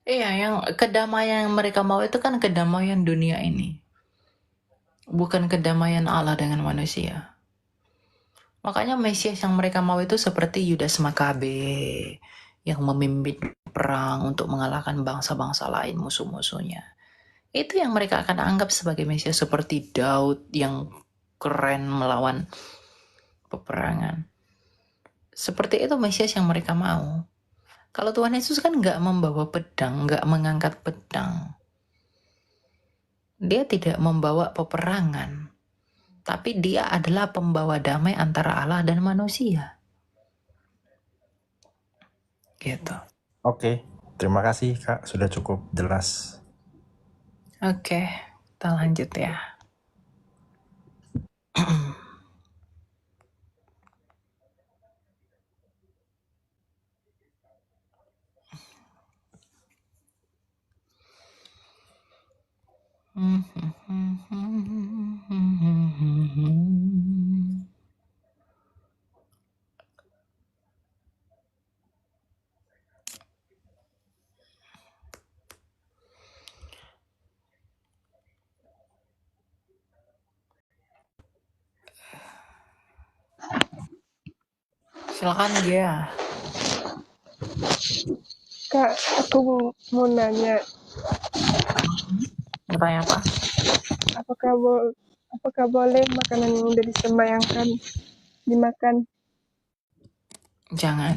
Iya, yang kedamaian yang mereka mau itu kan kedamaian dunia ini. Bukan kedamaian Allah dengan manusia. Makanya Mesias yang mereka mau itu seperti Yudas Makabe yang memimpin perang untuk mengalahkan bangsa-bangsa lain musuh-musuhnya. Itu yang mereka akan anggap sebagai Mesias, seperti Daud yang keren melawan peperangan. Seperti itu Mesias yang mereka mau. Kalau Tuhan Yesus kan nggak membawa pedang, nggak mengangkat pedang. Dia tidak membawa peperangan. Tapi dia adalah pembawa damai antara Allah dan manusia. Gitu. Oke, terima kasih Kak, sudah cukup jelas. Oke, kita lanjut ya. Silakan dia. Kak, aku mau nanya, Bertanya apa? apakah boleh makanan yang udah disembayangkan dimakan? Jangan.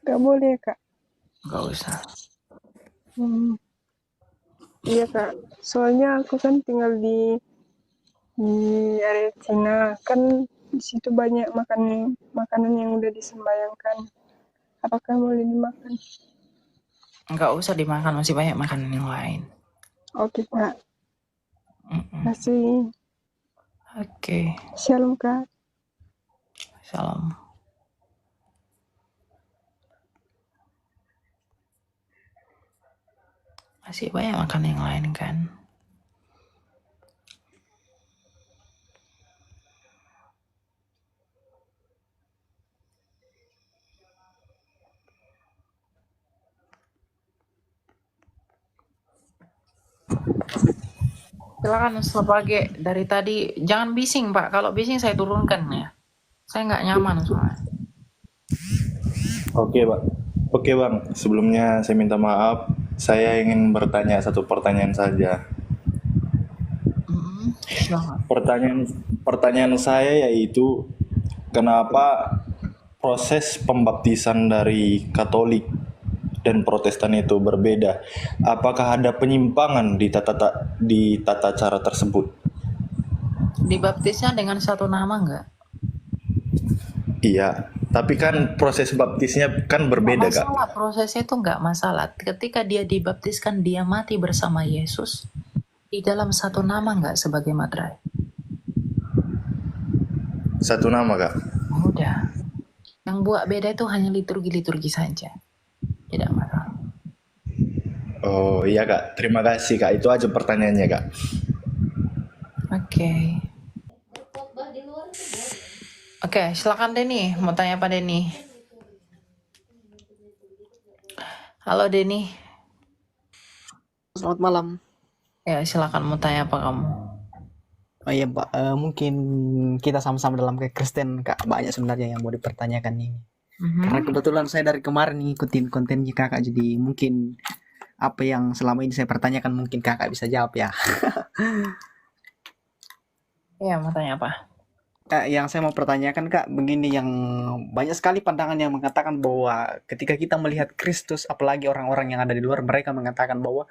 Gak boleh, Kak. Gak usah. Iya, Kak. Soalnya aku kan tinggal di area Cina, kan Di situ banyak makanan yang udah disembayangkan. Apakah boleh dimakan? Nggak usah dimakan, masih banyak makanan yang lain. Oke Kak. Mm-mm. Kasih. Oke, Shalom Kak. salam. Masih banyak makanan yang lain kan. Silakan sebagai dari tadi, jangan bising Pak. Kalau bising saya turunkan ya. Saya nggak nyaman soalnya. Oke, Pak. Oke, Bang. Sebelumnya saya minta maaf. Saya ingin bertanya satu pertanyaan saja. Silakan. Pertanyaan saya yaitu kenapa proses pembaptisan dari Katolik dan Protestan itu berbeda? Apakah ada penyimpangan di tata cara tersebut? Dibaptisnya dengan satu nama nggak? Iya, tapi kan proses baptisnya kan Nggak berbeda, Kak. masalah, prosesnya itu nggak masalah. Ketika dia dibaptiskan, dia mati bersama Yesus di dalam satu nama nggak sebagai materai? Satu nama, Kak. Udah. Yang buat beda itu hanya liturgi-liturgi saja. Tidak masalah. Oh iya, Kak. Terima kasih, Kak. Itu aja pertanyaannya, Kak. Oke. Oke, silakan Denny. Mau tanya apa Denny? Halo Denny. Selamat malam. Ya, silakan mau tanya apa kamu? Oh iya Pak, mungkin kita sama-sama dalam kekristen Kak, banyak sebenarnya yang mau dipertanyakan ini. Karena kebetulan saya dari kemarin ngikutin kontennya Kakak, jadi mungkin apa yang selama ini saya pertanyakan mungkin Kakak bisa jawab ya. Iya, mau tanya apa? Kak, yang saya mau pertanyakan Kak, begini, yang banyak sekali pandangan yang mengatakan bahwa ketika kita melihat Kristus, apalagi orang-orang yang ada di luar, mereka mengatakan bahwa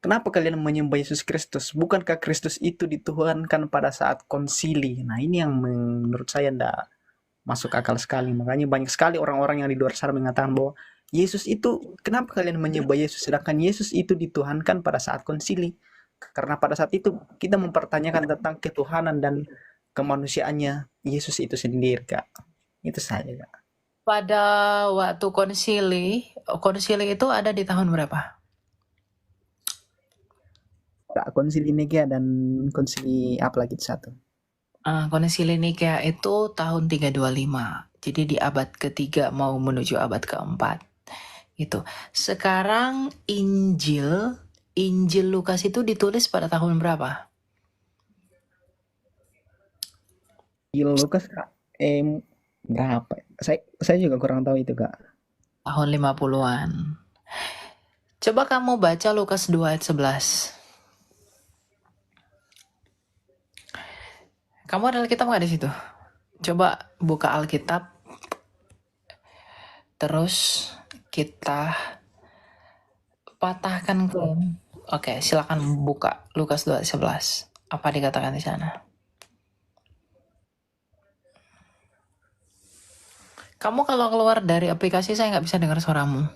kenapa kalian menyembah Yesus Kristus? Bukankah Kristus itu dituhankan pada saat konsili? Nah, ini yang menurut saya tidak masuk akal sekali. Makanya banyak sekali orang-orang yang di luar sana mengatakan bahwa Yesus itu, kenapa kalian menyembah Yesus? Sedangkan Yesus itu dituhankan pada saat konsili. Karena pada saat itu kita mempertanyakan tentang ketuhanan dan kemanusiaannya Yesus itu sendiri, Kak. Itu saja, Kak. Pada waktu konsili itu ada di tahun berapa? Kak, konsili Nikea dan konsili apa lagi itu satu? Konsili Nikea itu tahun 325. Jadi di abad ketiga mau menuju abad keempat. Gitu. Sekarang Injil Lukas itu ditulis pada tahun berapa? Injil Lukas, Kak. Berapa? Saya juga kurang tahu itu, Kak. Tahun 50-an. Coba kamu baca Lukas 2 ayat 11. Kamu ada Alkitab nggak di situ? Coba buka Alkitab. Terus kita patahkan ke. Oke, silakan buka Lukas 2 ayat 11. Apa dikatakan di sana? Kamu kalau keluar dari aplikasi saya nggak bisa dengar suaramu.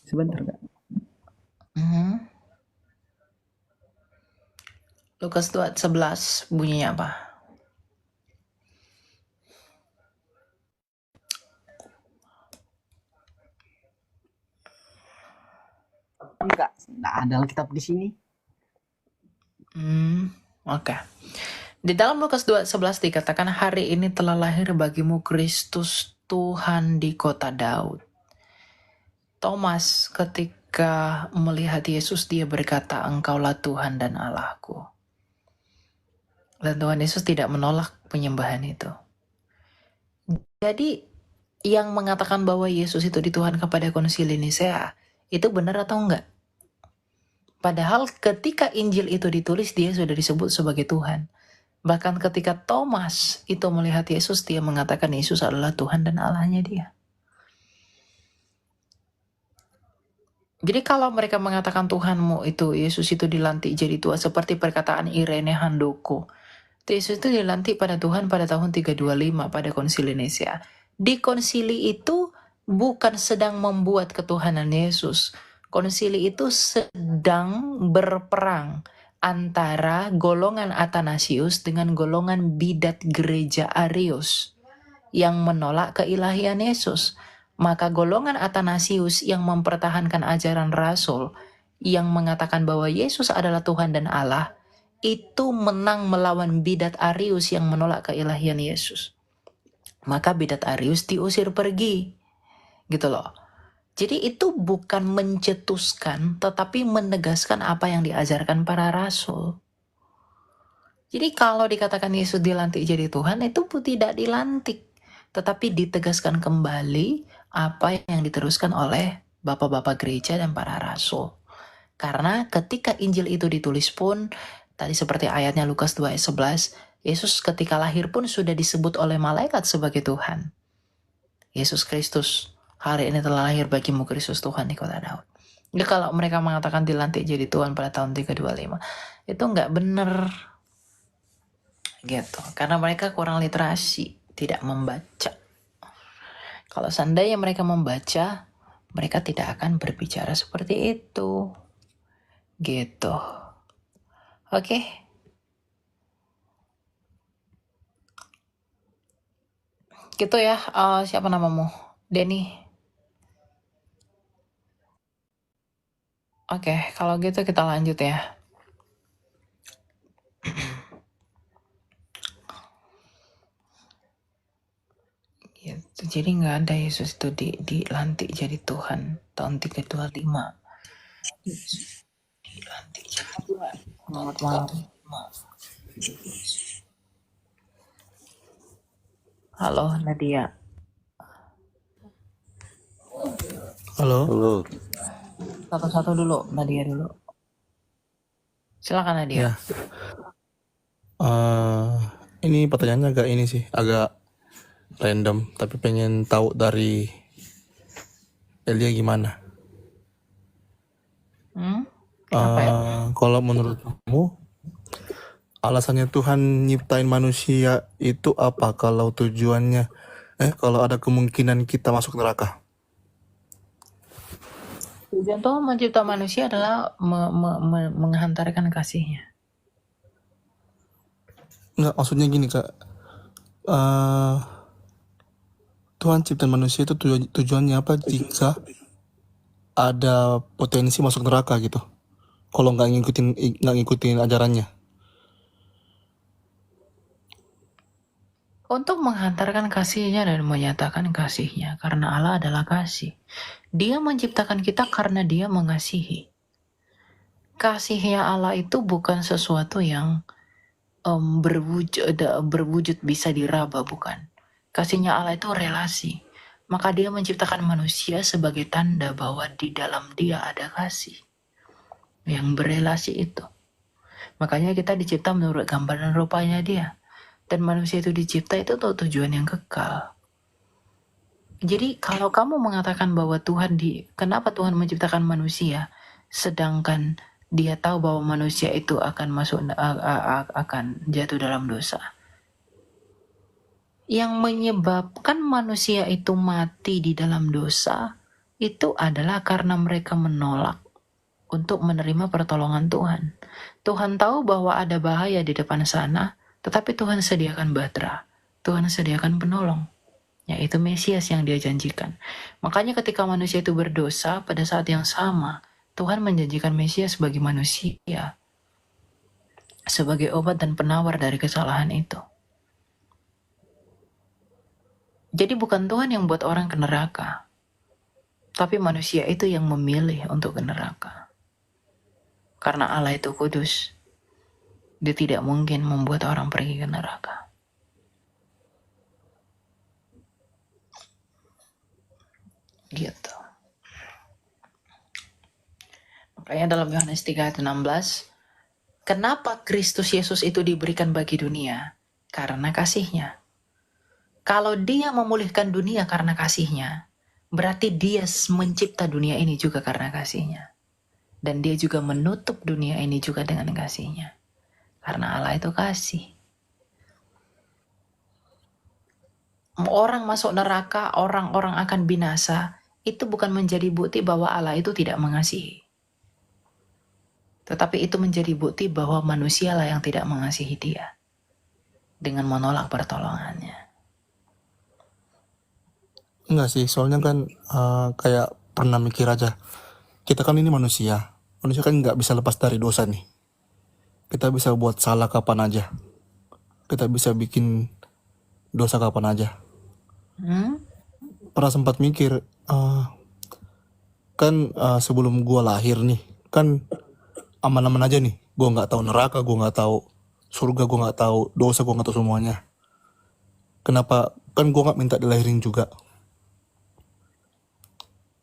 Sebentar, Kak. Lukas 2 ayat 11 bunyinya apa? Enggak, ada Alkitab di sini. Oke. Di dalam Lukas 2:11 dikatakan hari ini telah lahir bagimu Kristus Tuhan di kota Daud. Thomas ketika melihat Yesus dia berkata, engkaulah Tuhan dan Allahku. Dan Tuhan Yesus tidak menolak penyembahan itu. Jadi yang mengatakan bahwa Yesus itu dituhankan pada konsili Nisea itu benar atau enggak? Padahal ketika Injil itu ditulis dia sudah disebut sebagai Tuhan. Bahkan ketika Thomas itu melihat Yesus, dia mengatakan Yesus adalah Tuhan dan Allahnya dia. Jadi kalau mereka mengatakan Tuhanmu itu, Yesus itu dilantik jadi Tuhan, seperti perkataan Irene Handoko. Yesus itu dilantik pada Tuhan pada tahun 325 pada konsili Nicea. Di konsili itu bukan sedang membuat ketuhanan Yesus. Konsili itu sedang berperang antara golongan Athanasius dengan golongan bidat gereja Arius yang menolak keilahian Yesus. Maka golongan Athanasius yang mempertahankan ajaran Rasul yang mengatakan bahwa Yesus adalah Tuhan dan Allah itu menang melawan bidat Arius yang menolak keilahian Yesus. Maka bidat Arius diusir pergi. Gitu loh. Jadi itu bukan mencetuskan tetapi menegaskan apa yang diajarkan para rasul. Jadi kalau dikatakan Yesus dilantik jadi Tuhan itu tidak dilantik. Tetapi ditegaskan kembali apa yang diteruskan oleh bapak-bapak gereja dan para rasul. Karena ketika Injil itu ditulis pun, tadi seperti ayatnya Lukas 2 ayat 11, Yesus ketika lahir pun sudah disebut oleh malaikat sebagai Tuhan. Yesus Kristus, hari ini telah lahir bagimu Kristus Tuhan di kota Daud. Jadi kalau mereka mengatakan dilantik jadi Tuhan pada tahun 325, itu nggak benar. Gitu. Karena mereka kurang literasi, tidak membaca. Kalau seandainya mereka membaca, mereka tidak akan berbicara seperti itu. Gitu. Oke. Gitu ya. Siapa namamu? Denny. Oke, kalau gitu kita lanjut ya. Gitu. Jadi nggak ada Yesus itu dilantik jadi Tuhan tahun 325. Dilantik jadi Tuhan. Selamat malam. Halo Nadia. Halo. Halo. Satu-satu dulu, Nadia dulu. Silakan Nadia. Ya. Ini pertanyaannya agak ini sih, agak random, tapi pengen tahu dari Elia gimana. Kenapa ya? Kalau menurut kamu, alasannya Tuhan nyiptain manusia itu apa? Kalau tujuannya, kalau ada kemungkinan kita masuk neraka. Tujuan Tuhan mencipta manusia adalah menghantarkan kasihnya. Enggak, maksudnya gini Kak. Tuhan ciptain manusia itu tujuannya apa jika ada potensi masuk neraka gitu? Kalau nggak ngikutin ajarannya. Untuk menghantarkan kasihnya dan menyatakan kasihnya, karena Allah adalah kasih. Dia menciptakan kita karena dia mengasihi. Kasihnya Allah itu bukan sesuatu yang berwujud bisa diraba, bukan. Kasihnya Allah itu relasi. Maka dia menciptakan manusia sebagai tanda bahwa di dalam dia ada kasih yang berelasi itu. Makanya kita dicipta menurut gambar dan rupanya dia. Dan manusia itu dicipta itu untuk tujuan yang kekal. Jadi kalau kamu mengatakan bahwa kenapa Tuhan menciptakan manusia, sedangkan dia tahu bahwa manusia itu akan akan jatuh dalam dosa. Yang menyebabkan manusia itu mati di dalam dosa itu adalah karena mereka menolak untuk menerima pertolongan Tuhan. Tuhan tahu bahwa ada bahaya di depan sana, tetapi Tuhan sediakan bahtera. Tuhan sediakan penolong, yaitu Mesias yang dia janjikan. Makanya ketika manusia itu berdosa, pada saat yang sama, Tuhan menjanjikan Mesias bagi manusia, sebagai obat dan penawar dari kesalahan itu. Jadi bukan Tuhan yang buat orang ke neraka, tapi manusia itu yang memilih untuk ke neraka. Karena Allah itu kudus, dia tidak mungkin membuat orang pergi ke neraka. Gitu. Makanya dalam Yohanes 3 ayat 16, kenapa Kristus Yesus itu diberikan bagi dunia? Karena kasihnya. Kalau dia memulihkan dunia karena kasihnya, berarti dia mencipta dunia ini juga karena kasihnya. Dan dia juga menutup dunia ini juga dengan kasihnya. Karena Allah itu kasih. Orang masuk neraka, orang-orang akan binasa, itu bukan menjadi bukti bahwa Allah itu tidak mengasihi. Tetapi itu menjadi bukti bahwa manusialah yang tidak mengasihi dia dengan menolak pertolongannya. Enggak sih, soalnya kan kayak pernah mikir aja. Kita kan ini manusia. Manusia kan nggak bisa lepas dari dosa nih. Kita bisa buat salah kapan aja. Kita bisa bikin dosa kapan aja. Pernah sempat mikir, kan sebelum gua lahir nih, kan aman-aman aja nih. Gua nggak tahu neraka, gua nggak tahu surga, gua nggak tahu dosa, gua nggak tahu semuanya. Kenapa? Kan gua nggak minta dilahirin juga.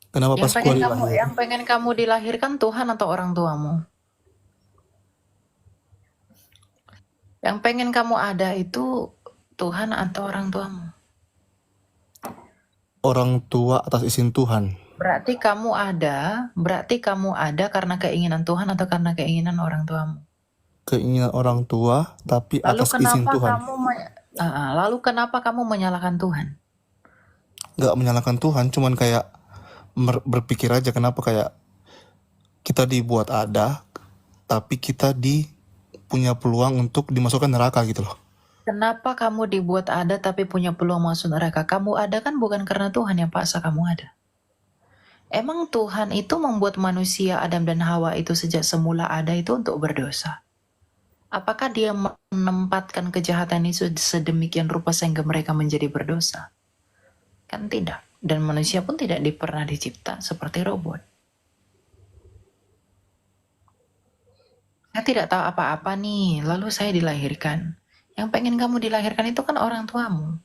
Kenapa pas gua dilahir? Yang pengen kamu dilahirkan Tuhan atau orang tuamu? Yang pengen kamu ada itu Tuhan atau orang tuamu? Orang tua atas izin Tuhan. Berarti kamu ada karena keinginan Tuhan atau karena keinginan orang tuamu? Keinginan orang tua, tapi atas izin Tuhan. Lalu kenapa kamu menyalahkan Tuhan? Nggak menyalahkan Tuhan, cuman kayak berpikir aja kenapa kayak kita dibuat ada, tapi kita punya peluang untuk dimasukkan neraka gitu loh. Kenapa kamu dibuat ada tapi punya peluang masuk neraka? Kamu ada kan bukan karena Tuhan yang paksa kamu ada. Emang Tuhan itu membuat manusia Adam dan Hawa itu sejak semula ada itu untuk berdosa? Apakah dia menempatkan kejahatan itu sedemikian rupa sehingga mereka menjadi berdosa? Kan tidak. Dan manusia pun tidak pernah dicipta seperti robot. Saya tidak tahu apa-apa nih, lalu saya dilahirkan. Yang pengen kamu dilahirkan itu kan orang tuamu.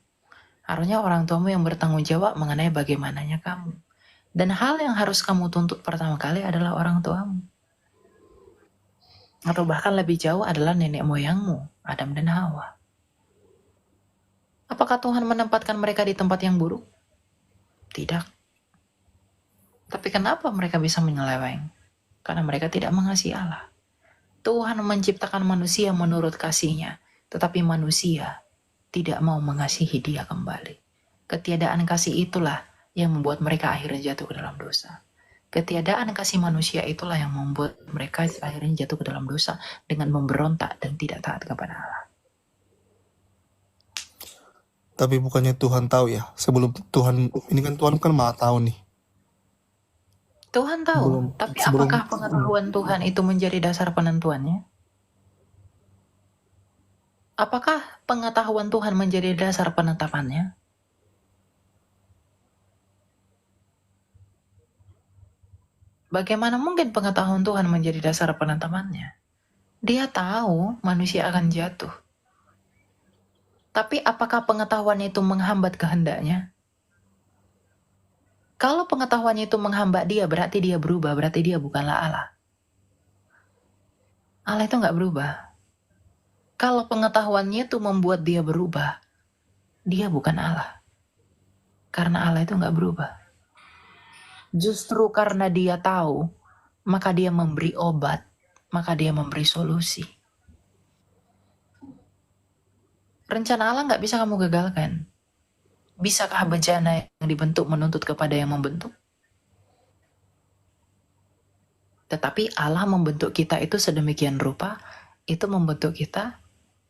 Harusnya orang tuamu yang bertanggung jawab mengenai bagaimananya kamu. Dan hal yang harus kamu tuntut pertama kali adalah orang tuamu. Atau bahkan lebih jauh adalah nenek moyangmu, Adam dan Hawa. Apakah Tuhan menempatkan mereka di tempat yang buruk? Tidak. Tapi kenapa mereka bisa menyeleweng? Karena mereka tidak mengasihi Allah. Tuhan menciptakan manusia menurut kasih-Nya, tetapi manusia tidak mau mengasihi Dia kembali. Ketiadaan kasih itulah yang membuat mereka akhirnya jatuh ke dalam dosa. Ketiadaan kasih manusia itulah yang membuat mereka akhirnya jatuh ke dalam dosa dengan memberontak dan tidak taat kepada Allah. Tapi bukannya Tuhan tahu ya, sebelum Tuhan, ini kan Tuhan kan maha tahu nih. Tuhan tahu, tapi apakah pengetahuan Tuhan itu menjadi dasar penentuannya? Apakah pengetahuan Tuhan menjadi dasar penetapannya? Bagaimana mungkin pengetahuan Tuhan menjadi dasar penetapannya? Dia tahu manusia akan jatuh. Tapi apakah pengetahuan itu menghambat kehendaknya? Kalau pengetahuannya itu menghambat dia, berarti dia berubah, berarti dia bukanlah Allah. Allah itu nggak berubah. Kalau pengetahuannya itu membuat dia berubah, dia bukan Allah. Karena Allah itu nggak berubah. Justru karena dia tahu, maka dia memberi obat, maka dia memberi solusi. Rencana Allah nggak bisa kamu gagalkan. Bisakah bencana yang dibentuk menuntut kepada yang membentuk? Tetapi Allah membentuk kita itu sedemikian rupa, itu membentuk kita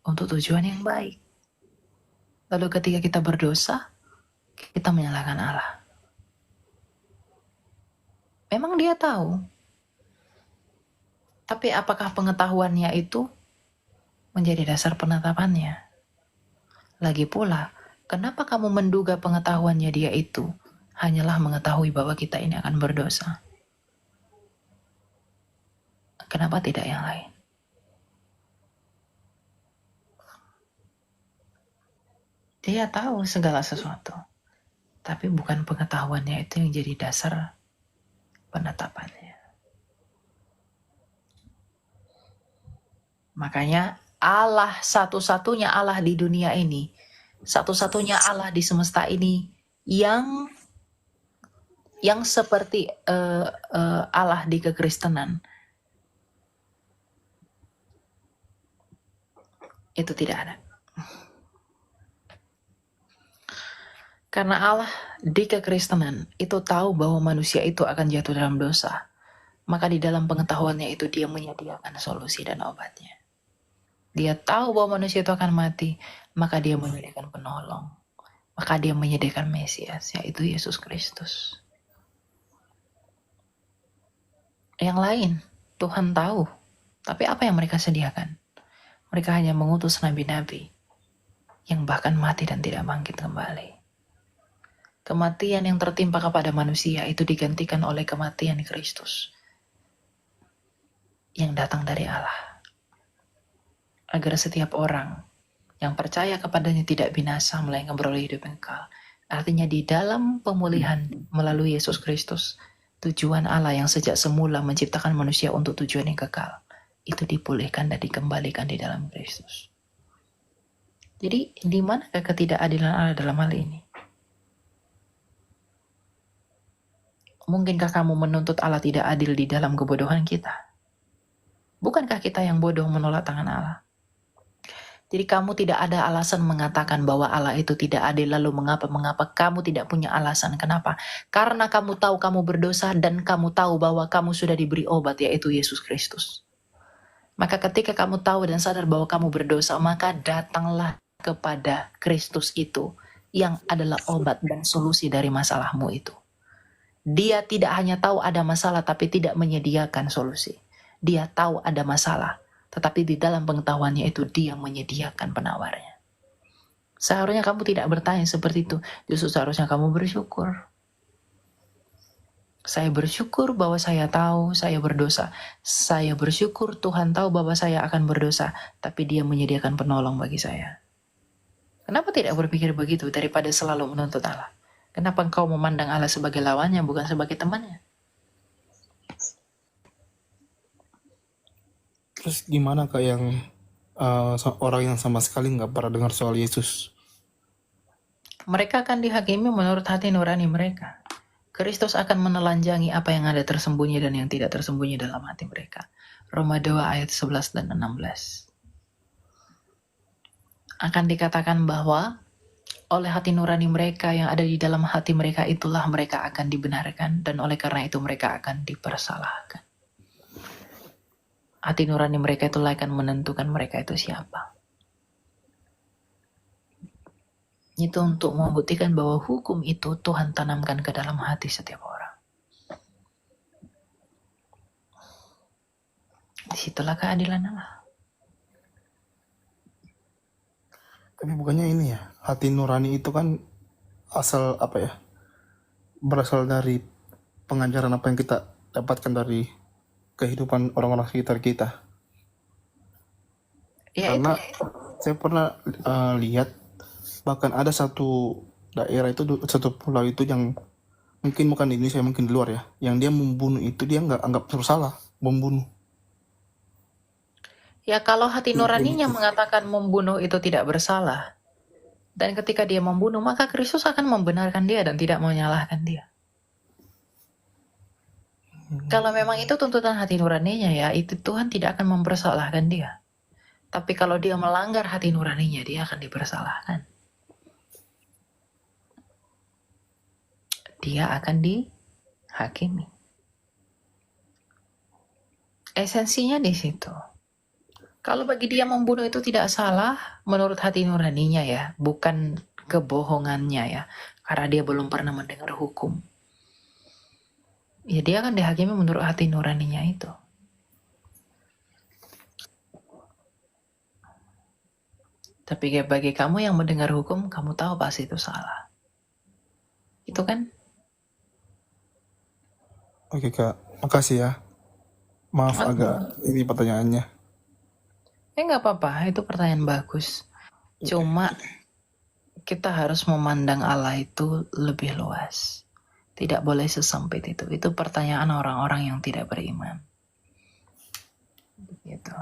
untuk tujuan yang baik. Lalu ketika kita berdosa, kita menyalahkan Allah. Memang dia tahu. Tapi apakah pengetahuannya itu menjadi dasar penetapannya? Lagi pula, kenapa kamu menduga pengetahuannya dia itu hanyalah mengetahui bahwa kita ini akan berdosa? Kenapa tidak yang lain? Dia tahu segala sesuatu. Tapi bukan pengetahuannya itu yang jadi dasar penetapannya. Makanya Allah satu-satunya Allah di dunia ini, satu-satunya Allah di semesta ini yang yang seperti Allah di kekristenan, itu tidak ada. Karena Allah di kekristenan itu tahu bahwa manusia itu akan jatuh dalam dosa. Maka di dalam pengetahuannya itu dia menyediakan solusi dan obatnya. Dia tahu bahwa manusia itu akan mati, maka dia menyediakan penolong. Maka dia menyediakan Mesias, yaitu Yesus Kristus. Yang lain, Tuhan tahu. Tapi apa yang mereka sediakan? Mereka hanya mengutus nabi-nabi yang bahkan mati dan tidak bangkit kembali. Kematian yang tertimpa kepada manusia itu digantikan oleh kematian Kristus yang datang dari Allah. Agar setiap orang yang percaya kepadanya tidak binasa, melainkan beroleh hidup yang kekal. Artinya di dalam pemulihan melalui Yesus Kristus, tujuan Allah yang sejak semula menciptakan manusia untuk tujuan yang kekal, itu dipulihkan dan dikembalikan di dalam Kristus. Jadi di manakah ketidakadilan Allah dalam hal ini? Mungkinkah kamu menuntut Allah tidak adil di dalam kebodohan kita? Bukankah kita yang bodoh menolak tangan Allah? Jadi kamu tidak ada alasan mengatakan bahwa Allah itu tidak adil. Lalu mengapa kamu tidak punya alasan? Kenapa? Karena kamu tahu kamu berdosa dan kamu tahu bahwa kamu sudah diberi obat, yaitu Yesus Kristus. Maka ketika kamu tahu dan sadar bahwa kamu berdosa, maka datanglah kepada Kristus itu yang adalah obat dan solusi dari masalahmu itu. Dia tidak hanya tahu ada masalah tapi tidak menyediakan solusi. Dia tahu ada masalah, tetapi di dalam pengetahuannya itu dia menyediakan penawarnya. Seharusnya kamu tidak bertanya seperti itu. Justru seharusnya kamu bersyukur. Saya bersyukur bahwa saya tahu saya berdosa. Saya bersyukur Tuhan tahu bahwa saya akan berdosa, tapi dia menyediakan penolong bagi saya. Kenapa tidak berpikir begitu daripada selalu menuntut Allah? Kenapa engkau memandang Allah sebagai lawannya bukan sebagai temannya? Terus gimana Kak yang orang yang sama sekali nggak pernah dengar soal Yesus? Mereka akan dihakimi menurut hati nurani mereka. Kristus akan menelanjangi apa yang ada tersembunyi dan yang tidak tersembunyi dalam hati mereka. Roma 2 ayat 11 dan 16. Akan dikatakan bahwa oleh hati nurani mereka yang ada di dalam hati mereka itulah mereka akan dibenarkan, dan oleh karena itu mereka akan dipersalahkan. Hati nurani mereka itulah akan menentukan mereka itu siapa. Itu untuk membuktikan bahwa hukum itu Tuhan tanamkan ke dalam hati setiap orang. Disitulah keadilan Allah. Tapi bukannya ini ya, hati nurani itu kan asal apa ya? Berasal dari pengajaran apa yang kita dapatkan dari kehidupan orang-orang sekitar kita. Ya, Karena saya pernah lihat bahkan ada satu daerah itu, satu pulau itu yang mungkin bukan di Indonesia, mungkin di luar ya, yang dia membunuh itu dia nggak anggap bersalah membunuh. Ya, kalau hati nuraninya mengatakan membunuh itu tidak bersalah, dan ketika dia membunuh, maka Kristus akan membenarkan dia dan tidak menyalahkan dia. Kalau memang itu tuntutan hati nuraninya, ya itu Tuhan tidak akan mempersalahkan dia. Tapi kalau dia melanggar hati nuraninya, dia akan dipersalahkan. Dia akan dihakimi. Esensinya di situ. Kalau bagi dia membunuh itu tidak salah, menurut hati nuraninya ya, bukan kebohongannya ya, karena dia belum pernah mendengar hukum. Ya dia akan dihakimi menurut hati nuraninya itu. Tapi bagi kamu yang mendengar hukum, kamu tahu pasti itu salah. Itu kan? Oke Kak, makasih ya. Maaf agak ini pertanyaannya. Nggak apa-apa, itu pertanyaan bagus. Cuma kita harus memandang Allah itu lebih luas. Tidak boleh sesempit itu. Itu pertanyaan orang-orang yang tidak beriman. Gitu.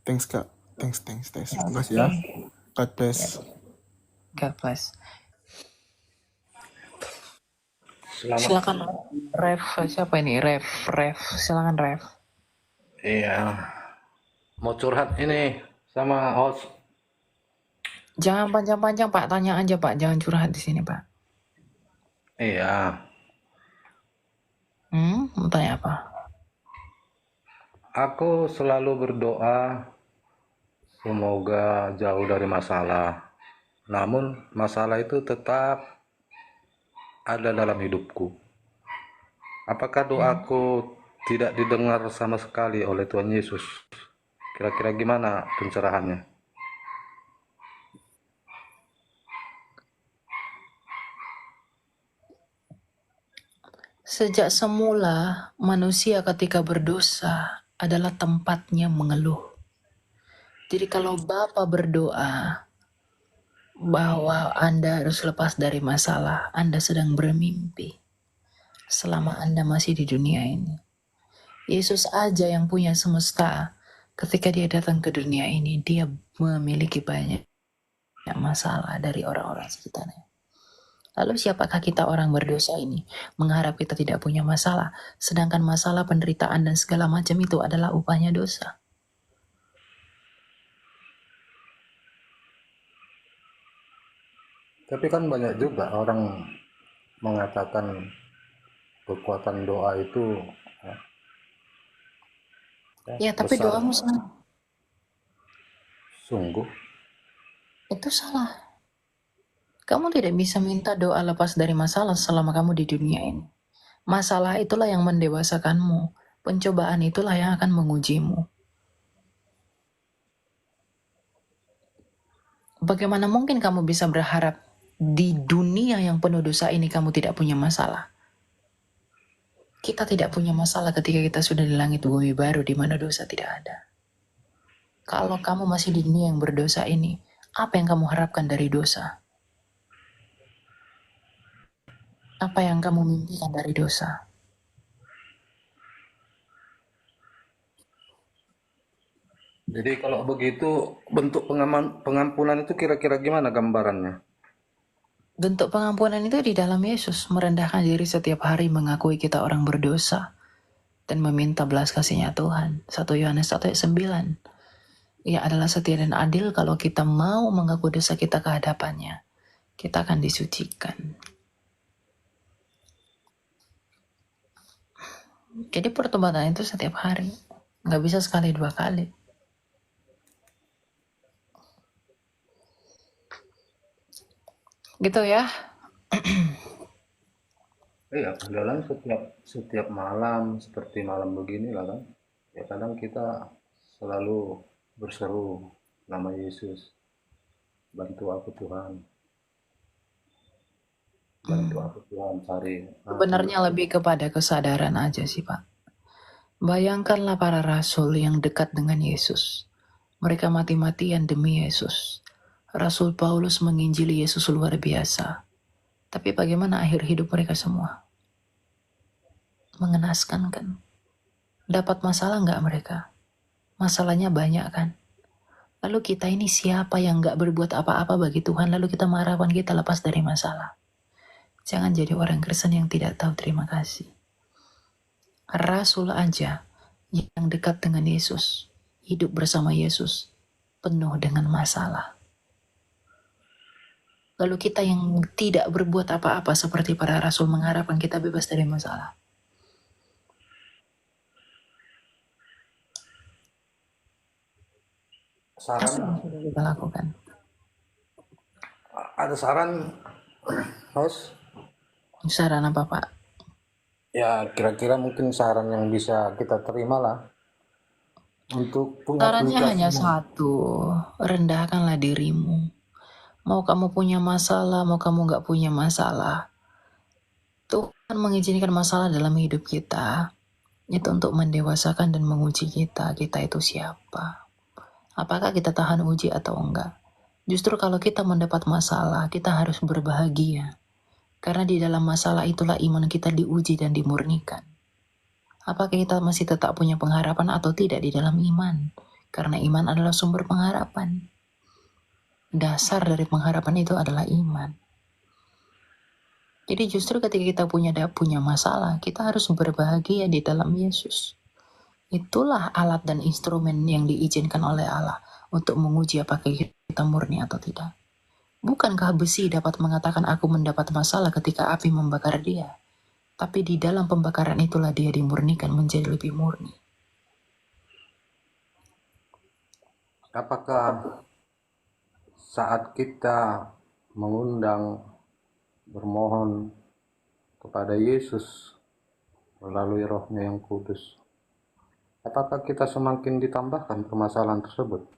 Thanks Kak, thanks. Makasih ya. God bless. God bless. Selamat. Silakan Ref, siapa ini? Ref, silakan Ref. Iya. Mau curhat ini sama host. Jangan panjang-panjang Pak, tanya aja Pak, jangan curhat di sini Pak. Iya. Mau tanya apa? Aku selalu berdoa semoga jauh dari masalah. Namun masalah itu tetap ada dalam hidupku. Apakah doaku tidak didengar sama sekali oleh Tuhan Yesus? Kira-kira gimana pencerahannya? Sejak semula, manusia ketika berdosa adalah tempatnya mengeluh. Jadi kalau Bapa berdoa bahwa Anda harus lepas dari masalah, Anda sedang bermimpi selama Anda masih di dunia ini. Yesus aja yang punya semesta, ketika dia datang ke dunia ini, dia memiliki banyak masalah dari orang-orang sekitarnya. Lalu siapakah kita orang berdosa ini mengharap kita tidak punya masalah, sedangkan masalah, penderitaan, dan segala macam itu adalah upahnya dosa. Tapi kan banyak juga orang mengatakan kekuatan doa itu Ya, tapi besar. doamu salah. Sungguh. Itu salah. Kamu tidak bisa minta doa lepas dari masalah selama kamu di dunia ini. Masalah itulah yang mendewasakanmu. Pencobaan itulah yang akan mengujimu. Bagaimana mungkin kamu bisa berharap di dunia yang penuh dosa ini kamu tidak punya masalah? Kita tidak punya masalah ketika kita sudah di langit bumi baru di mana dosa tidak ada. Kalau kamu masih di dunia yang berdosa ini, apa yang kamu harapkan dari dosa? Apa yang kamu mimpikan dari dosa? Jadi kalau begitu bentuk pengampunan itu kira-kira gimana gambarannya? Bentuk pengampunan itu di dalam Yesus, merendahkan diri setiap hari, mengakui kita orang berdosa, dan meminta belas kasihnya Tuhan. 1 Yohanes 1:9. Ia adalah setia dan adil kalau kita mau mengaku dosa kita ke hadapannya. Kita akan disucikan. Jadi pertobatan itu setiap hari. Nggak bisa sekali 2 kali. Gitu ya. Iya, dalam setiap malam seperti malam begini lah kan. Ya kadang kita selalu berseru nama Yesus. Bantu aku Tuhan. Bantu aku Tuhan cari. Sebenarnya lebih kepada kesadaran aja sih Pak. Bayangkanlah para rasul yang dekat dengan Yesus. Mereka mati-matian demi Yesus. Rasul Paulus menginjili Yesus luar biasa. Tapi bagaimana akhir hidup mereka semua? Mengenaskan kan? Dapat masalah nggak mereka? Masalahnya banyak kan? Lalu kita ini siapa yang nggak berbuat apa-apa bagi Tuhan, lalu kita mengharapkan kita lepas dari masalah? Jangan jadi orang Kristen yang tidak tahu terima kasih. Rasul aja yang dekat dengan Yesus, hidup bersama Yesus, penuh dengan masalah. Lalu kita yang tidak berbuat apa-apa seperti para rasul mengharapkan kita bebas dari masalah. Apa yang sudah kita lakukan? Ada saran, host? Saran apa Pak? Ya kira-kira mungkin saran yang bisa kita terima lah. Untuk Sarannya hanya satu, rendahkanlah dirimu. Mau kamu punya masalah, mau kamu nggak punya masalah, Tuhan mengizinkan masalah dalam hidup kita itu untuk mendewasakan dan menguji kita. Kita itu siapa? Apakah kita tahan uji atau enggak? Justru kalau kita mendapat masalah, kita harus berbahagia. Karena di dalam masalah itulah iman kita diuji dan dimurnikan. Apakah kita masih tetap punya pengharapan atau tidak di dalam iman? Karena iman adalah sumber pengharapan. Dasar dari pengharapan itu adalah iman. Jadi justru ketika kita punya masalah, kita harus berbahagia di dalam Yesus. Itulah alat dan instrumen yang diizinkan oleh Allah untuk menguji apakah kita murni atau tidak. Bukankah besi dapat mengatakan aku mendapat masalah ketika api membakar dia? Tapi di dalam pembakaran itulah dia dimurnikan menjadi lebih murni. Apakah saat kita mengundang, bermohon kepada Yesus melalui Roh-Nya yang kudus, apakah kita semakin ditambahkan permasalahan tersebut?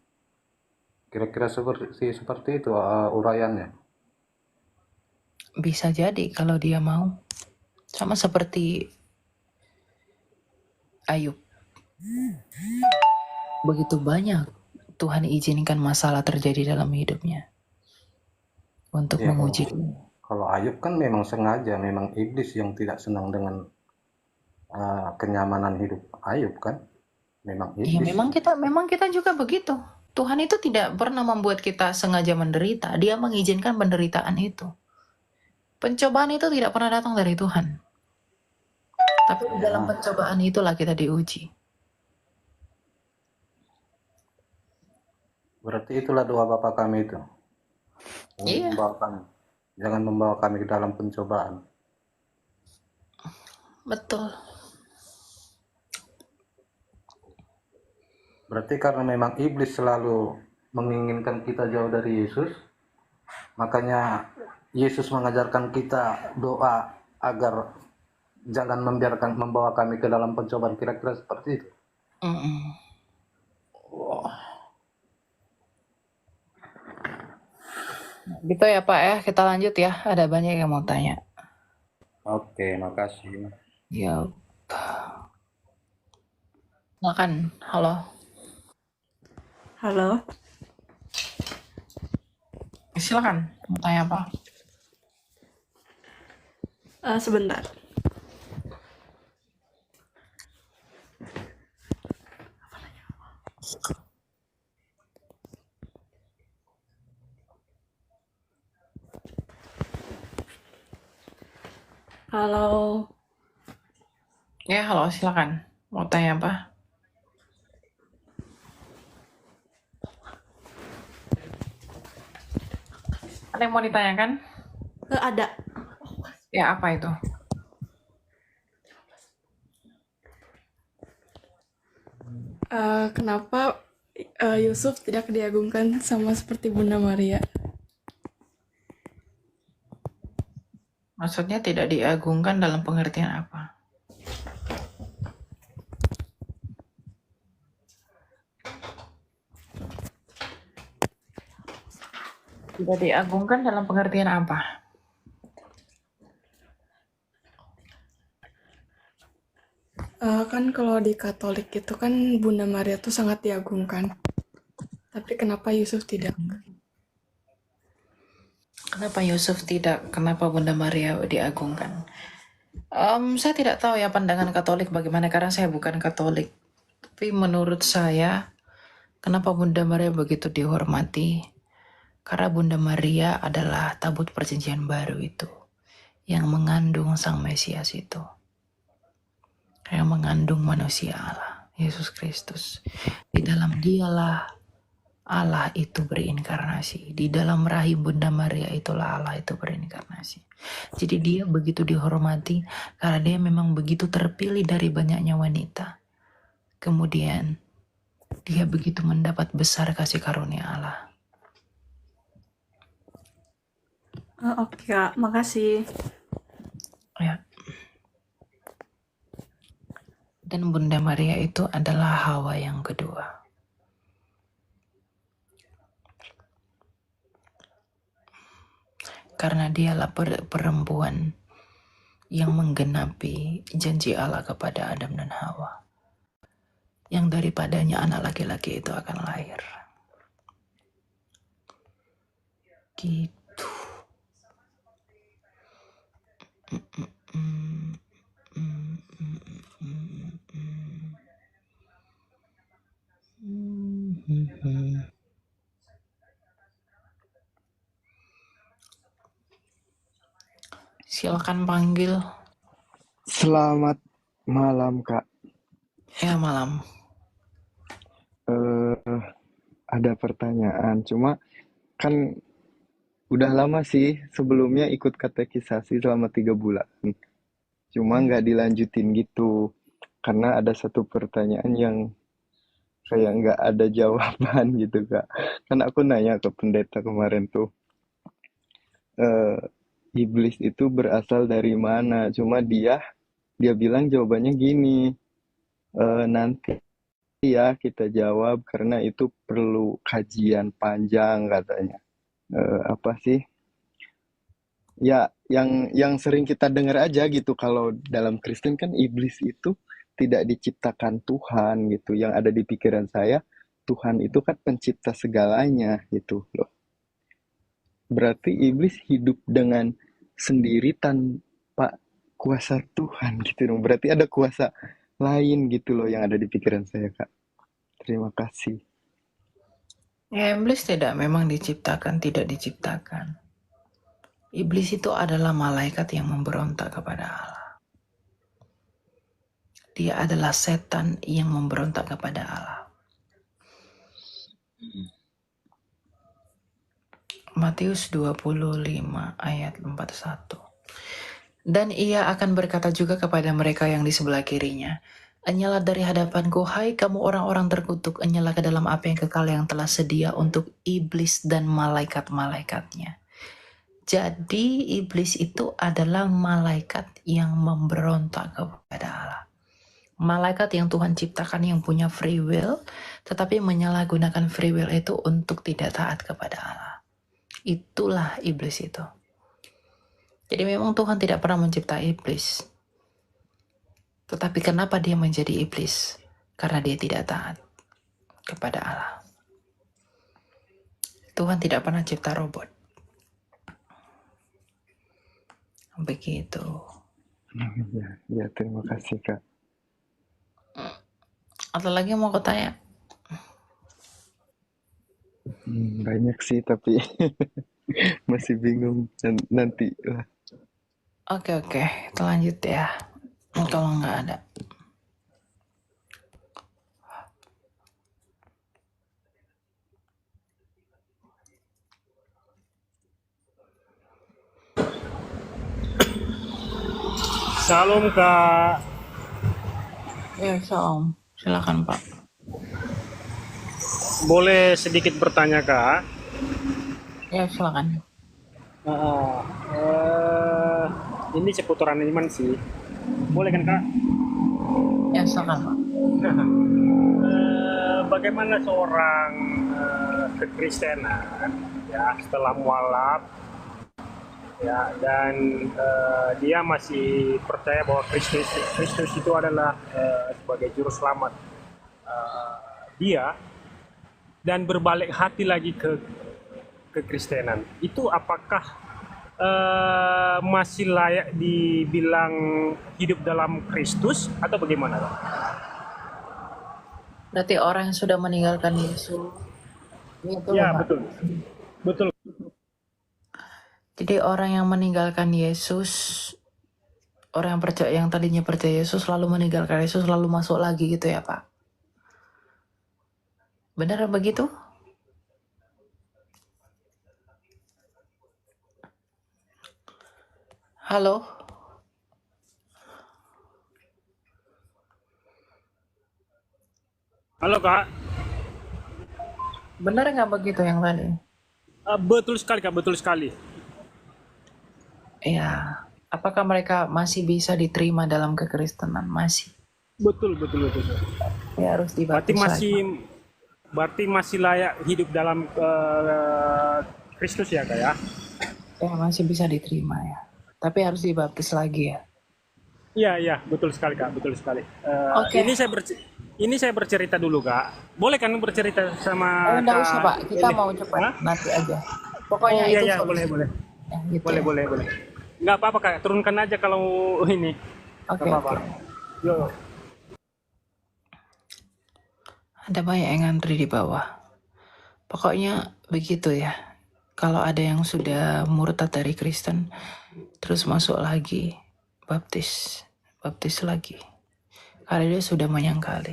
Kira-kira seperti itu uraiannya. Bisa jadi kalau dia mau. Sama seperti Ayub. Begitu banyak Tuhan izinkan masalah terjadi dalam hidupnya untuk Ya, menguji. kalau Ayub kan memang sengaja, memang iblis yang tidak senang dengan kenyamanan hidup Ayub kan, memang Ya iblis. memang kita juga begitu. Tuhan itu tidak pernah membuat kita sengaja menderita. Dia mengizinkan penderitaan itu. Pencobaan itu tidak pernah datang dari Tuhan. Tapi di dalam pencobaan itulah kita diuji. Berarti itulah doa Bapa kami itu. Iya. Jangan membawa kami ke dalam pencobaan. Betul. Berarti karena memang iblis selalu menginginkan kita jauh dari Yesus, makanya Yesus mengajarkan kita doa agar jangan membawa kami ke dalam pencobaan. Kira-kira seperti itu. Gitu ya Pak ya, kita lanjut ya. Ada banyak yang mau tanya. Oke, makasih. Ya. Silakan. Halo. Halo. Silakan. Mau tanya apa? Sebentar. Halo. Ya, halo, silakan. Mau tanya apa? Ada yang mau ditanyakan? Ada. Ya, apa itu? Kenapa Yusuf tidak diagungkan sama seperti Bunda Maria? Maksudnya tidak diagungkan dalam pengertian apa? Tidak diagungkan dalam pengertian apa? Kan kalau di Katolik itu kan Bunda Maria tuh sangat diagungkan. Tapi kenapa Yusuf tidak? Kenapa Yusuf tidak? Kenapa Bunda Maria diagungkan? Saya tidak tahu ya pandangan Katolik bagaimana karena saya bukan Katolik. Tapi menurut saya, kenapa Bunda Maria begitu dihormati? Karena Bunda Maria adalah tabut perjanjian baru itu, yang mengandung Sang Mesias itu, yang mengandung manusia Allah, Yesus Kristus. Di dalam dialah Allah itu berinkarnasi. Di dalam rahim Bunda Maria itulah Allah itu berinkarnasi. Jadi dia begitu dihormati karena dia memang begitu terpilih dari banyaknya wanita. Kemudian dia begitu mendapat besar kasih karunia Allah. Oke Kak, makasih. Ya. Dan Bunda Maria itu adalah Hawa yang kedua. Karena dialah perempuan yang menggenapi janji Allah kepada Adam dan Hawa. Yang daripadanya anak laki-laki itu akan lahir. Gitu. Silakan panggil. Selamat malam, Kak. Ya, malam. Ada pertanyaan, cuma kan udah lama sih sebelumnya ikut katekisasi selama 3 bulan. Cuma nggak dilanjutin gitu, karena ada satu pertanyaan yang kayak nggak ada jawaban gitu, Kak. Kan aku nanya ke pendeta kemarin tuh, eh, iblis itu berasal dari mana? Cuma dia bilang jawabannya gini, nanti ya kita jawab karena itu perlu kajian panjang katanya. Apa sih? Ya, yang sering kita dengar aja gitu, kalau dalam Kristen kan iblis itu tidak diciptakan Tuhan gitu. Yang ada di pikiran saya, Tuhan itu kan pencipta segalanya gitu loh. Berarti iblis hidup dengan sendiri tanpa kuasa Tuhan gitu dong. Berarti ada kuasa lain gitu loh yang ada di pikiran saya, Kak. Terima kasih. Ya, iblis memang tidak diciptakan. Iblis itu adalah malaikat yang memberontak kepada Allah. Dia adalah setan yang memberontak kepada Allah. Matius 25 ayat 41. Dan ia akan berkata juga kepada mereka yang di sebelah kirinya, "Enyalah dari hadapanku, hai kamu orang-orang terkutuk, enyalah ke dalam api yang kekal yang telah sedia untuk iblis dan malaikat-malaikatnya." Jadi iblis itu adalah malaikat yang memberontak kepada Allah. Malaikat yang Tuhan ciptakan yang punya free will, tetapi menyalahgunakan free will itu untuk tidak taat kepada Allah. Itulah iblis itu. Jadi memang Tuhan tidak pernah mencipta iblis. Tetapi kenapa dia menjadi iblis? Karena dia tidak taat kepada Allah. Tuhan tidak pernah cipta robot. Begitu. Ya, terima kasih, Kak. Atau lagi mau aku tanya? Banyak sih, tapi masih bingung. Nanti lah. Oke, kita lanjut ya. Kalau nggak ada. Shalom, Kak. Ya, shalom. Silakan, Pak. Boleh sedikit bertanya, Kak? Ya, silakan. Ini seputaran iman sih. Boleh kan, Kak? Ya, silakan, Pak. Bagaimana seorang kekristenan ya setelah mualaf ya dan dia masih percaya bahwa Kristus itu adalah sebagai juru selamat dia dan berbalik hati lagi ke kekristenan, itu apakah masih layak dibilang hidup dalam Kristus atau bagaimana? Berarti orang yang sudah meninggalkan Yesus itu Ya, Pak. betul. Jadi orang yang meninggalkan Yesus, orang yang percaya, yang tadinya percaya Yesus lalu meninggalkan Yesus lalu masuk lagi gitu ya, Pak? Benar begitu? Halo? Halo, Kak. Benar nggak begitu yang tadi? Betul sekali, Kak, betul sekali. Ya, apakah mereka masih bisa diterima dalam kekristenan? Masih. Betul. Ya, harus dibaptis lagi. Berarti masih layak hidup dalam Kristus ya, Kak ya? Ya, masih bisa diterima ya. Tapi harus dibaptis lagi ya. Iya, betul sekali, Kak, betul sekali. Oke. Ini saya bercerita dulu, Kak. Boleh kan bercerita sama Enggak Kak? usah, Pak. Kita mau cepat. Hah? Nanti aja. Pokoknya iya, itu iya, solusi. boleh. Ya, gitu ya. Boleh. Nggak apa-apa, Kak. Turunkan aja kalau ini. Oke. Nggak apa-apa. Yo. Ada banyak yang ngantri di bawah. Pokoknya begitu ya. Kalau ada yang sudah murtad dari Kristen, terus masuk lagi, baptis lagi. Karena dia sudah menyangkali.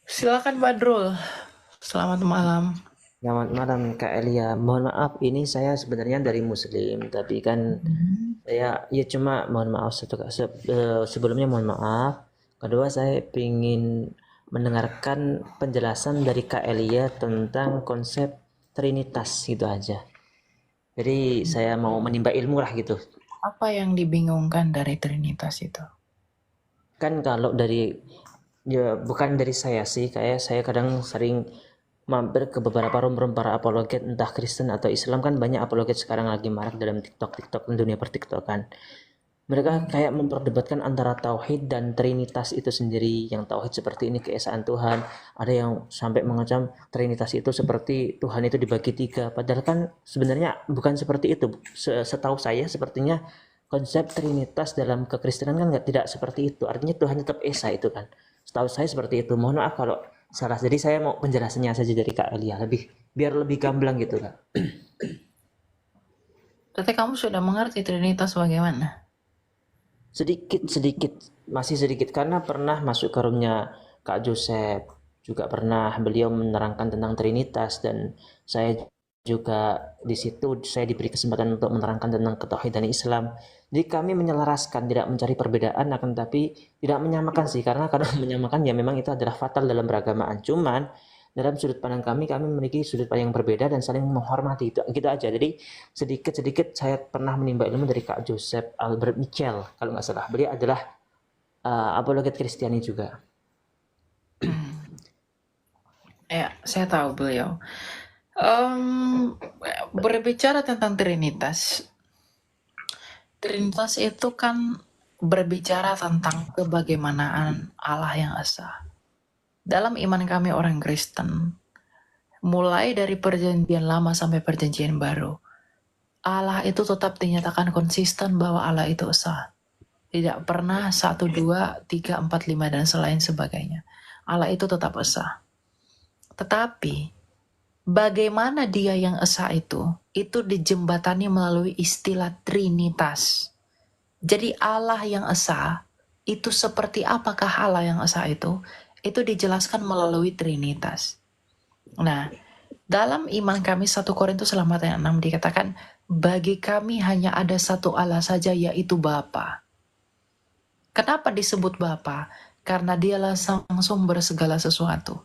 Silakan Badrul. Selamat malam. Selamat malam Kak Elia. Mohon maaf, ini saya sebenarnya dari Muslim, tapi kan saya ya cuma mohon maaf sebelumnya mohon maaf. Kedua saya ingin mendengarkan penjelasan dari Kak Elia tentang konsep Trinitas gitu aja. Jadi saya mau menimba ilmu lah gitu. Apa yang dibingungkan dari Trinitas itu? Kan kalau dari ya bukan dari saya sih, kayak saya kadang sering mampir ke beberapa room para apologet entah Kristen atau Islam, kan banyak apologet sekarang lagi marak dalam TikTok dunia pertiktokan. Mereka kayak memperdebatkan antara tauhid dan trinitas itu sendiri. Yang tauhid seperti ini keesaan Tuhan, ada yang sampai mengecam trinitas itu seperti Tuhan itu dibagi 3, padahal kan sebenarnya bukan seperti itu. Setahu saya sepertinya konsep trinitas dalam kekristenan kan tidak seperti itu. Artinya Tuhan tetap esa itu kan. Setahu saya seperti itu. Mohon maaf kalau salah. Jadi saya mau penjelasannya saja dari Kak Elia, biar lebih gamblang gitu Kak. Berarti kamu sudah mengerti Trinitas bagaimana? Sedikit, masih sedikit, karena pernah masuk ke roomnya Kak Joseph, juga pernah beliau menerangkan tentang Trinitas, dan saya juga di situ saya diberi kesempatan untuk menerangkan tentang ketauhidan Islam. Jadi kami menyelaraskan, tidak mencari perbedaan, akan tapi tidak menyamakan sih, karena kalau menyamakan ya memang itu adalah fatal dalam beragamaan. Cuman dalam sudut pandang kami memiliki sudut pandang yang berbeda dan saling menghormati, itu gitu aja. Jadi sedikit saya pernah menimba ilmu dari Kak Joseph Albert Mitchell kalau nggak salah. Beliau adalah apologet Kristiani juga. Ya, saya tahu beliau. Berbicara tentang Trinitas itu kan berbicara tentang kebagaimanaan Allah yang esa. Dalam iman kami orang Kristen, mulai dari perjanjian lama sampai perjanjian baru, Allah itu tetap dinyatakan konsisten bahwa Allah itu esa. Tidak pernah 1, 2, 3, 4, 5 dan selain sebagainya. Allah itu tetap esa. Tetapi bagaimana dia yang esa itu dijembatani melalui istilah Trinitas. Jadi Allah yang esa itu seperti apakah Allah yang esa itu dijelaskan melalui Trinitas. Nah, dalam iman kami 1 Korintus 6 dikatakan, bagi kami hanya ada satu Allah saja, yaitu Bapa. Kenapa disebut Bapa? Karena dialah sang sumber segala sesuatu.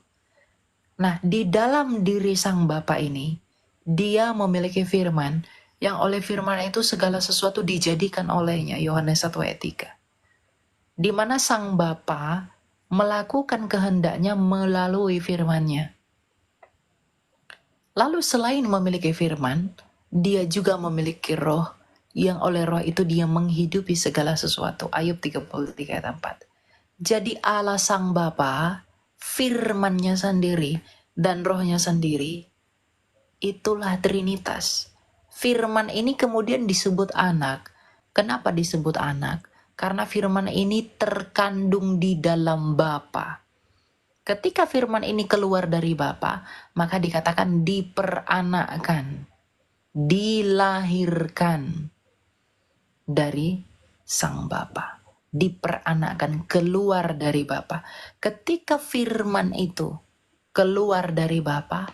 Nah, di dalam diri sang Bapa ini, dia memiliki firman, yang oleh firman itu segala sesuatu dijadikan olehnya, Yohanes 1 ayat 3. Di mana sang Bapa melakukan kehendaknya melalui firman-Nya. Lalu selain memiliki firman, dia juga memiliki roh, yang oleh roh itu dia menghidupi segala sesuatu. Ayub 33 ayat 4. Jadi Allah sang Bapa, firman-Nya sendiri dan rohnya sendiri, itulah Trinitas. Firman ini kemudian disebut anak. Kenapa disebut anak? Karena firman ini terkandung di dalam Bapa. Ketika firman ini keluar dari Bapa, maka dikatakan diperanakkan, dilahirkan dari sang Bapa. Diperanakkan, keluar dari Bapa. Ketika firman itu keluar dari Bapa,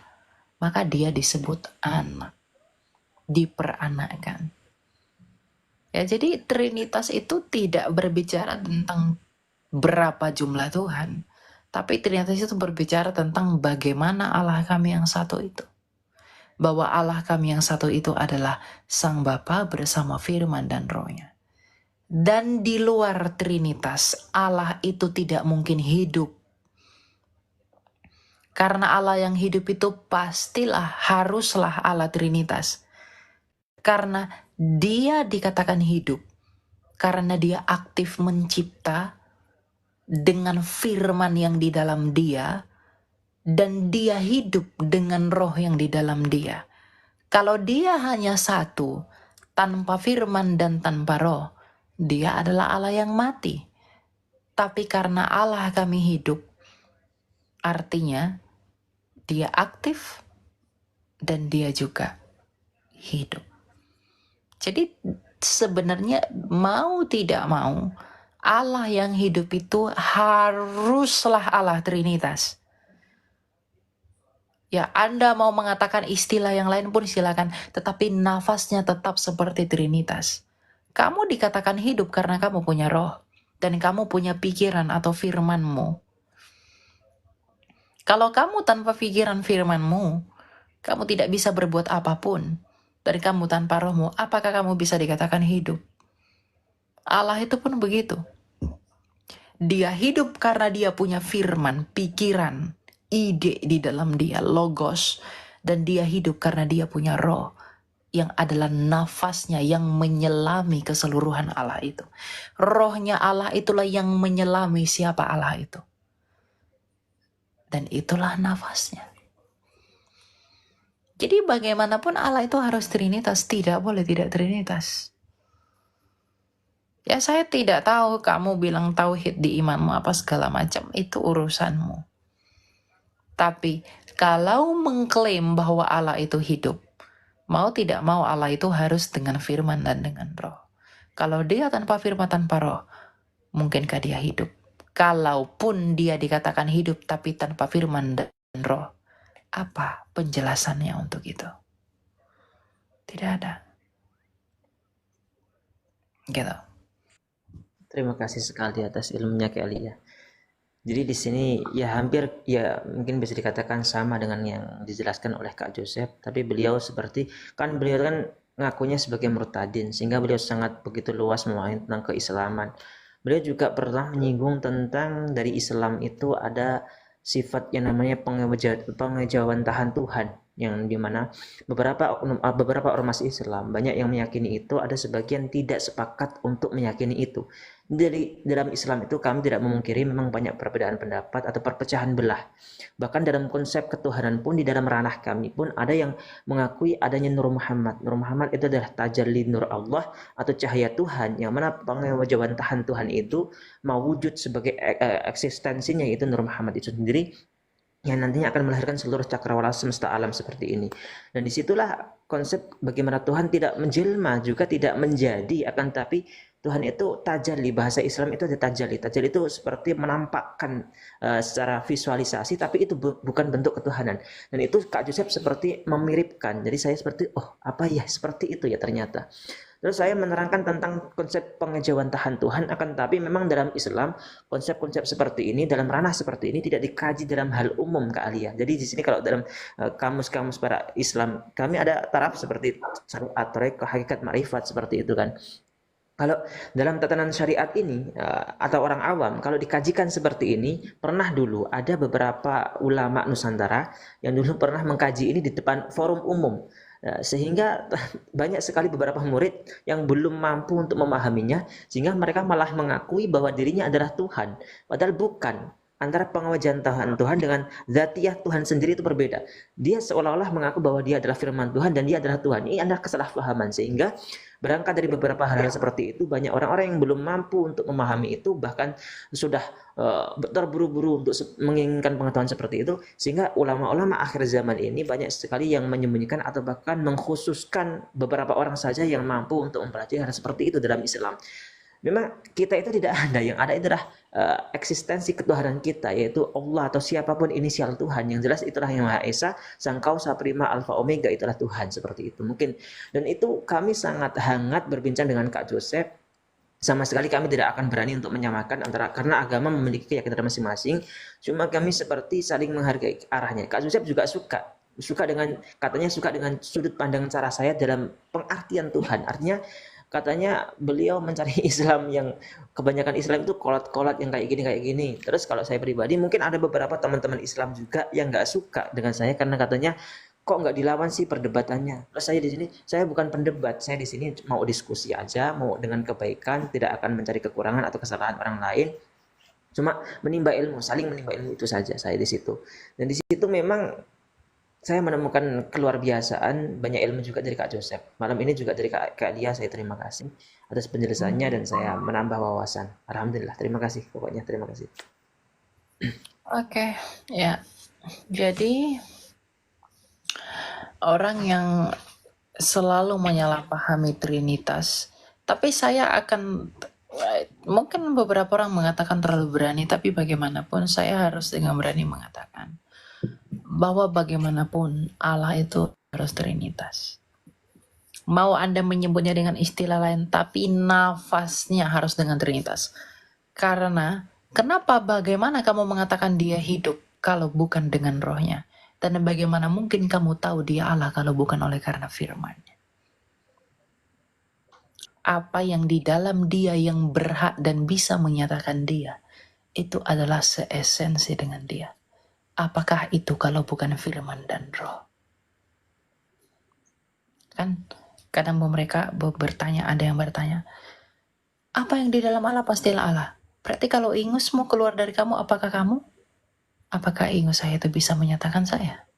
maka dia disebut anak, diperanakkan. Ya, jadi Trinitas itu tidak berbicara tentang berapa jumlah Tuhan, tapi Trinitas itu berbicara tentang bagaimana Allah kami yang satu itu. Bahwa Allah kami yang satu itu adalah Sang Bapa bersama firman dan rohnya. Dan di luar Trinitas, Allah itu tidak mungkin hidup. Karena Allah yang hidup itu haruslah Allah Trinitas. Karena dia dikatakan hidup, karena dia aktif mencipta dengan firman yang di dalam dia, dan dia hidup dengan roh yang di dalam dia. Kalau dia hanya satu, tanpa firman dan tanpa roh, dia adalah Allah yang mati. Tapi karena Allah kami hidup, artinya dia aktif dan dia juga hidup. Jadi sebenarnya mau tidak mau, Allah yang hidup itu haruslah Allah Trinitas. Ya, Anda mau mengatakan istilah yang lain pun silakan, tetapi nafasnya tetap seperti Trinitas. Kamu dikatakan hidup karena kamu punya roh, dan kamu punya pikiran atau firmanmu. Kalau kamu tanpa pikiran firmanmu, kamu tidak bisa berbuat apapun. Dan kamu tanpa rohmu, apakah kamu bisa dikatakan hidup? Allah itu pun begitu. Dia hidup karena dia punya firman, pikiran, ide di dalam dia, logos. Dan dia hidup karena dia punya roh, yang adalah nafasnya yang menyelami keseluruhan Allah itu. Rohnya Allah itulah yang menyelami siapa Allah itu. Dan itulah nafasnya. Jadi bagaimanapun Allah itu harus Trinitas, tidak boleh tidak Trinitas. Ya, saya tidak tahu kamu bilang tauhid di imanmu apa segala macam, itu urusanmu. Tapi kalau mengklaim bahwa Allah itu hidup, mau tidak mau Allah itu harus dengan firman dan dengan roh. Kalau dia tanpa firman, tanpa roh, mungkinkah dia hidup? Kalaupun dia dikatakan hidup tapi tanpa firman dan roh, apa penjelasannya untuk itu? Tidak ada. Gitu. Terima kasih sekali atas ilmunya Kak Elia. Jadi di sini ya hampir ya mungkin bisa dikatakan sama dengan yang dijelaskan oleh Kak Joseph, tapi beliau seperti kan beliau kan ngakunya sebagai murtadin, sehingga beliau sangat begitu luas memahami tentang keislaman. Beliau juga pernah menyinggung tentang dari Islam itu ada sifat yang namanya pengejawantahan Tuhan, yang dimana beberapa ormas Islam banyak yang meyakini itu, ada sebagian tidak sepakat untuk meyakini itu. Dari dalam Islam itu kami tidak memungkiri memang banyak perbedaan pendapat atau perpecahan belah. Bahkan dalam konsep ketuhanan pun di dalam ranah kami pun ada yang mengakui adanya Nur Muhammad. Nur Muhammad itu adalah tajalli Nur Allah atau cahaya Tuhan, yang mana pengejawantahan Tuhan itu mau wujud sebagai eksistensinya, yaitu Nur Muhammad itu sendiri, yang nantinya akan melahirkan seluruh cakrawala semesta alam seperti ini. Dan disitulah konsep bagaimana Tuhan tidak menjelma juga tidak menjadi, akan tapi Tuhan itu tajalli. Bahasa Islam itu ada tajalli. Tajalli itu seperti menampakkan secara visualisasi, tapi itu bukan bentuk ketuhanan. Dan itu Kak Joseph seperti memiripkan. Jadi saya seperti, oh apa ya seperti itu ya ternyata. Terus saya menerangkan tentang konsep pengejawantahan Tuhan, akan tapi memang dalam Islam konsep-konsep seperti ini dalam ranah seperti ini tidak dikaji dalam hal umum Kak Alia. Jadi di sini kalau dalam kamus-kamus para Islam kami ada taraf seperti syariat, tarekat, hakikat, ma'rifat seperti itu kan. Kalau dalam tatanan syariat ini atau orang awam kalau dikajikan seperti ini, pernah dulu ada beberapa ulama Nusantara yang dulu pernah mengkaji ini di depan forum umum. Sehingga banyak sekali beberapa murid yang belum mampu untuk memahaminya, sehingga mereka malah mengakui bahwa dirinya adalah Tuhan, padahal bukan. Antara pengejawantahan Tuhan dengan zatiyah Tuhan sendiri itu berbeda. Dia seolah-olah mengaku bahwa dia adalah firman Tuhan dan dia adalah Tuhan. Ini adalah kesalahpahaman, sehingga berangkat dari beberapa hal-hal seperti itu banyak orang-orang yang belum mampu untuk memahami itu, bahkan sudah terburu-buru untuk menginginkan pengetahuan seperti itu, sehingga ulama-ulama akhir zaman ini banyak sekali yang menyembunyikan atau bahkan mengkhususkan beberapa orang saja yang mampu untuk mempelajari hal seperti itu dalam Islam. Memang kita itu tidak ada, yang ada itu adalah eksistensi ketuhanan kita, yaitu Allah atau siapapun inisial Tuhan. Yang jelas itulah yang Maha Esa, Sang Kausa Prima Alfa Omega, itulah Tuhan, seperti itu mungkin. Dan itu kami sangat hangat berbincang dengan Kak Joseph. Sama sekali kami tidak akan berani untuk menyamakan antara, karena agama memiliki keyakinan masing-masing. Cuma kami seperti saling menghargai arahnya. Kak Joseph juga suka dengan, katanya suka dengan sudut pandang cara saya dalam pengertian Tuhan. Artinya katanya beliau mencari Islam yang kebanyakan Islam itu kolot-kolot yang kayak gini. Terus kalau saya pribadi mungkin ada beberapa teman-teman Islam juga yang nggak suka dengan saya karena katanya kok nggak dilawan sih perdebatannya. Terus saya di sini, saya bukan pendebat, saya di sini mau diskusi aja, mau dengan kebaikan, tidak akan mencari kekurangan atau kesalahan orang lain. Cuma menimba ilmu, saling menimba ilmu, itu saja saya di situ. Dan di situ memang saya menemukan keluar biasaan banyak ilmu juga dari Kak Joseph. Malam ini juga dari Kak Lia, saya terima kasih atas penjelasannya dan saya menambah wawasan. Alhamdulillah, terima kasih. Pokoknya terima kasih. Oke, ya. Jadi orang yang selalu menyalahpahami Trinitas, tapi saya akan mungkin beberapa orang mengatakan terlalu berani, tapi bagaimanapun saya harus dengan berani mengatakan bahwa bagaimanapun Allah itu harus Trinitas. Mau Anda menyebutnya dengan istilah lain, tapi nafasnya harus dengan Trinitas. Karena kenapa bagaimana kamu mengatakan dia hidup kalau bukan dengan rohnya? Dan bagaimana mungkin kamu tahu dia Allah kalau bukan oleh karena firman-Nya? Apa yang di dalam dia yang berhak dan bisa menyatakan dia, itu adalah seesensi dengan dia. Apakah itu kalau bukan firman dan roh? Kan kadang mereka bertanya, ada yang bertanya, apa yang di dalam Allah pastilah Allah. Berarti kalau ingusmu keluar dari kamu, apakah ingus saya itu bisa menyatakan saya?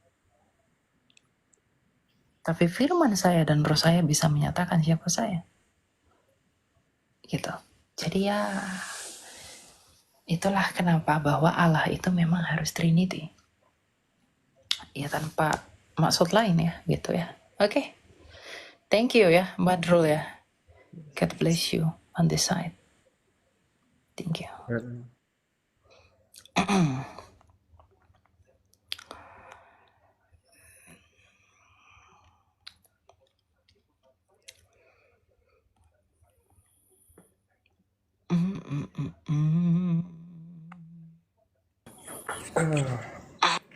Tapi firman saya dan roh saya bisa menyatakan siapa saya. Gitu. Jadi ya, itulah kenapa bahwa Allah itu memang harus Trinity. Ya tanpa maksud lain ya, gitu ya. Oke. Thank you ya, Badrul ya. God bless you on this side. Thank you.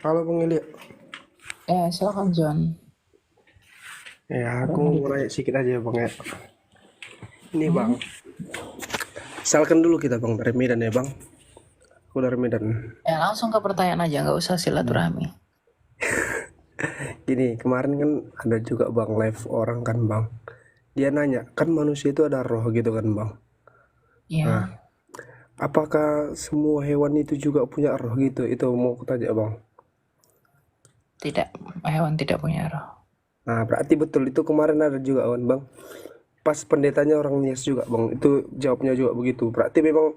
Halo Bang Ilya. Ya, silakan John. Ya, aku mau nanya sedikit aja Bang ya. Ini Bang, misalkan dulu kita Bang dari Medan ya Bang. Aku dari Medan. Ya langsung ke pertanyaan aja, nggak usah silaturahmi. Gini, kemarin kan ada juga Bang live orang kan Bang. Dia nanya, kan manusia itu ada roh gitu kan Bang. Iya. Nah, apakah semua hewan itu juga punya roh gitu? Itu mau aku tanya Bang. Tidak, hewan tidak punya roh. Nah, berarti betul itu kemarin ada juga kan Bang. Pas pendetanya orang Nias juga Bang. Itu jawabnya juga begitu. Berarti memang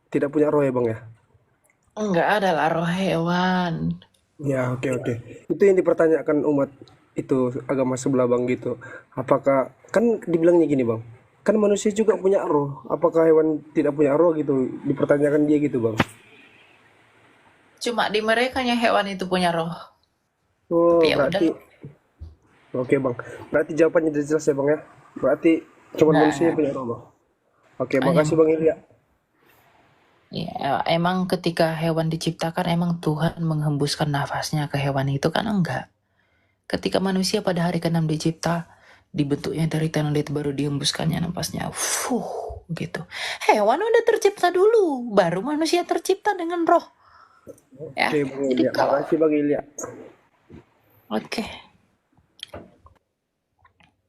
tidak punya roh ya Bang ya? Enggak ada lah roh hewan. Ya, oke. Itu yang dipertanyakan umat itu agama sebelah Bang gitu. Apakah kan dibilangnya gini Bang. Kan manusia juga punya roh. Apakah hewan tidak punya roh gitu? Dipertanyakan dia gitu Bang. Cuma di merekanya hewan itu punya roh. Oh, Tapi ya berarti oke Bang. Berarti jawabannya sudah jelas ya Bang ya. Berarti cuma Nah, manusia yang punya roh Bang. Oke, hanya makasih Bang Ilya. ya, emang ketika hewan diciptakan emang Tuhan menghembuskan nafasnya ke hewan itu kan enggak. Ketika manusia pada hari ke-6 dicipta, dibentuknya dari tanah liat baru dihembuskannya nafasnya. Gitu. Hewan udah tercipta dulu, baru manusia tercipta dengan roh. Ya, Oke Bang jadi Ilya. kalau Makasih Bang Ilya. oke.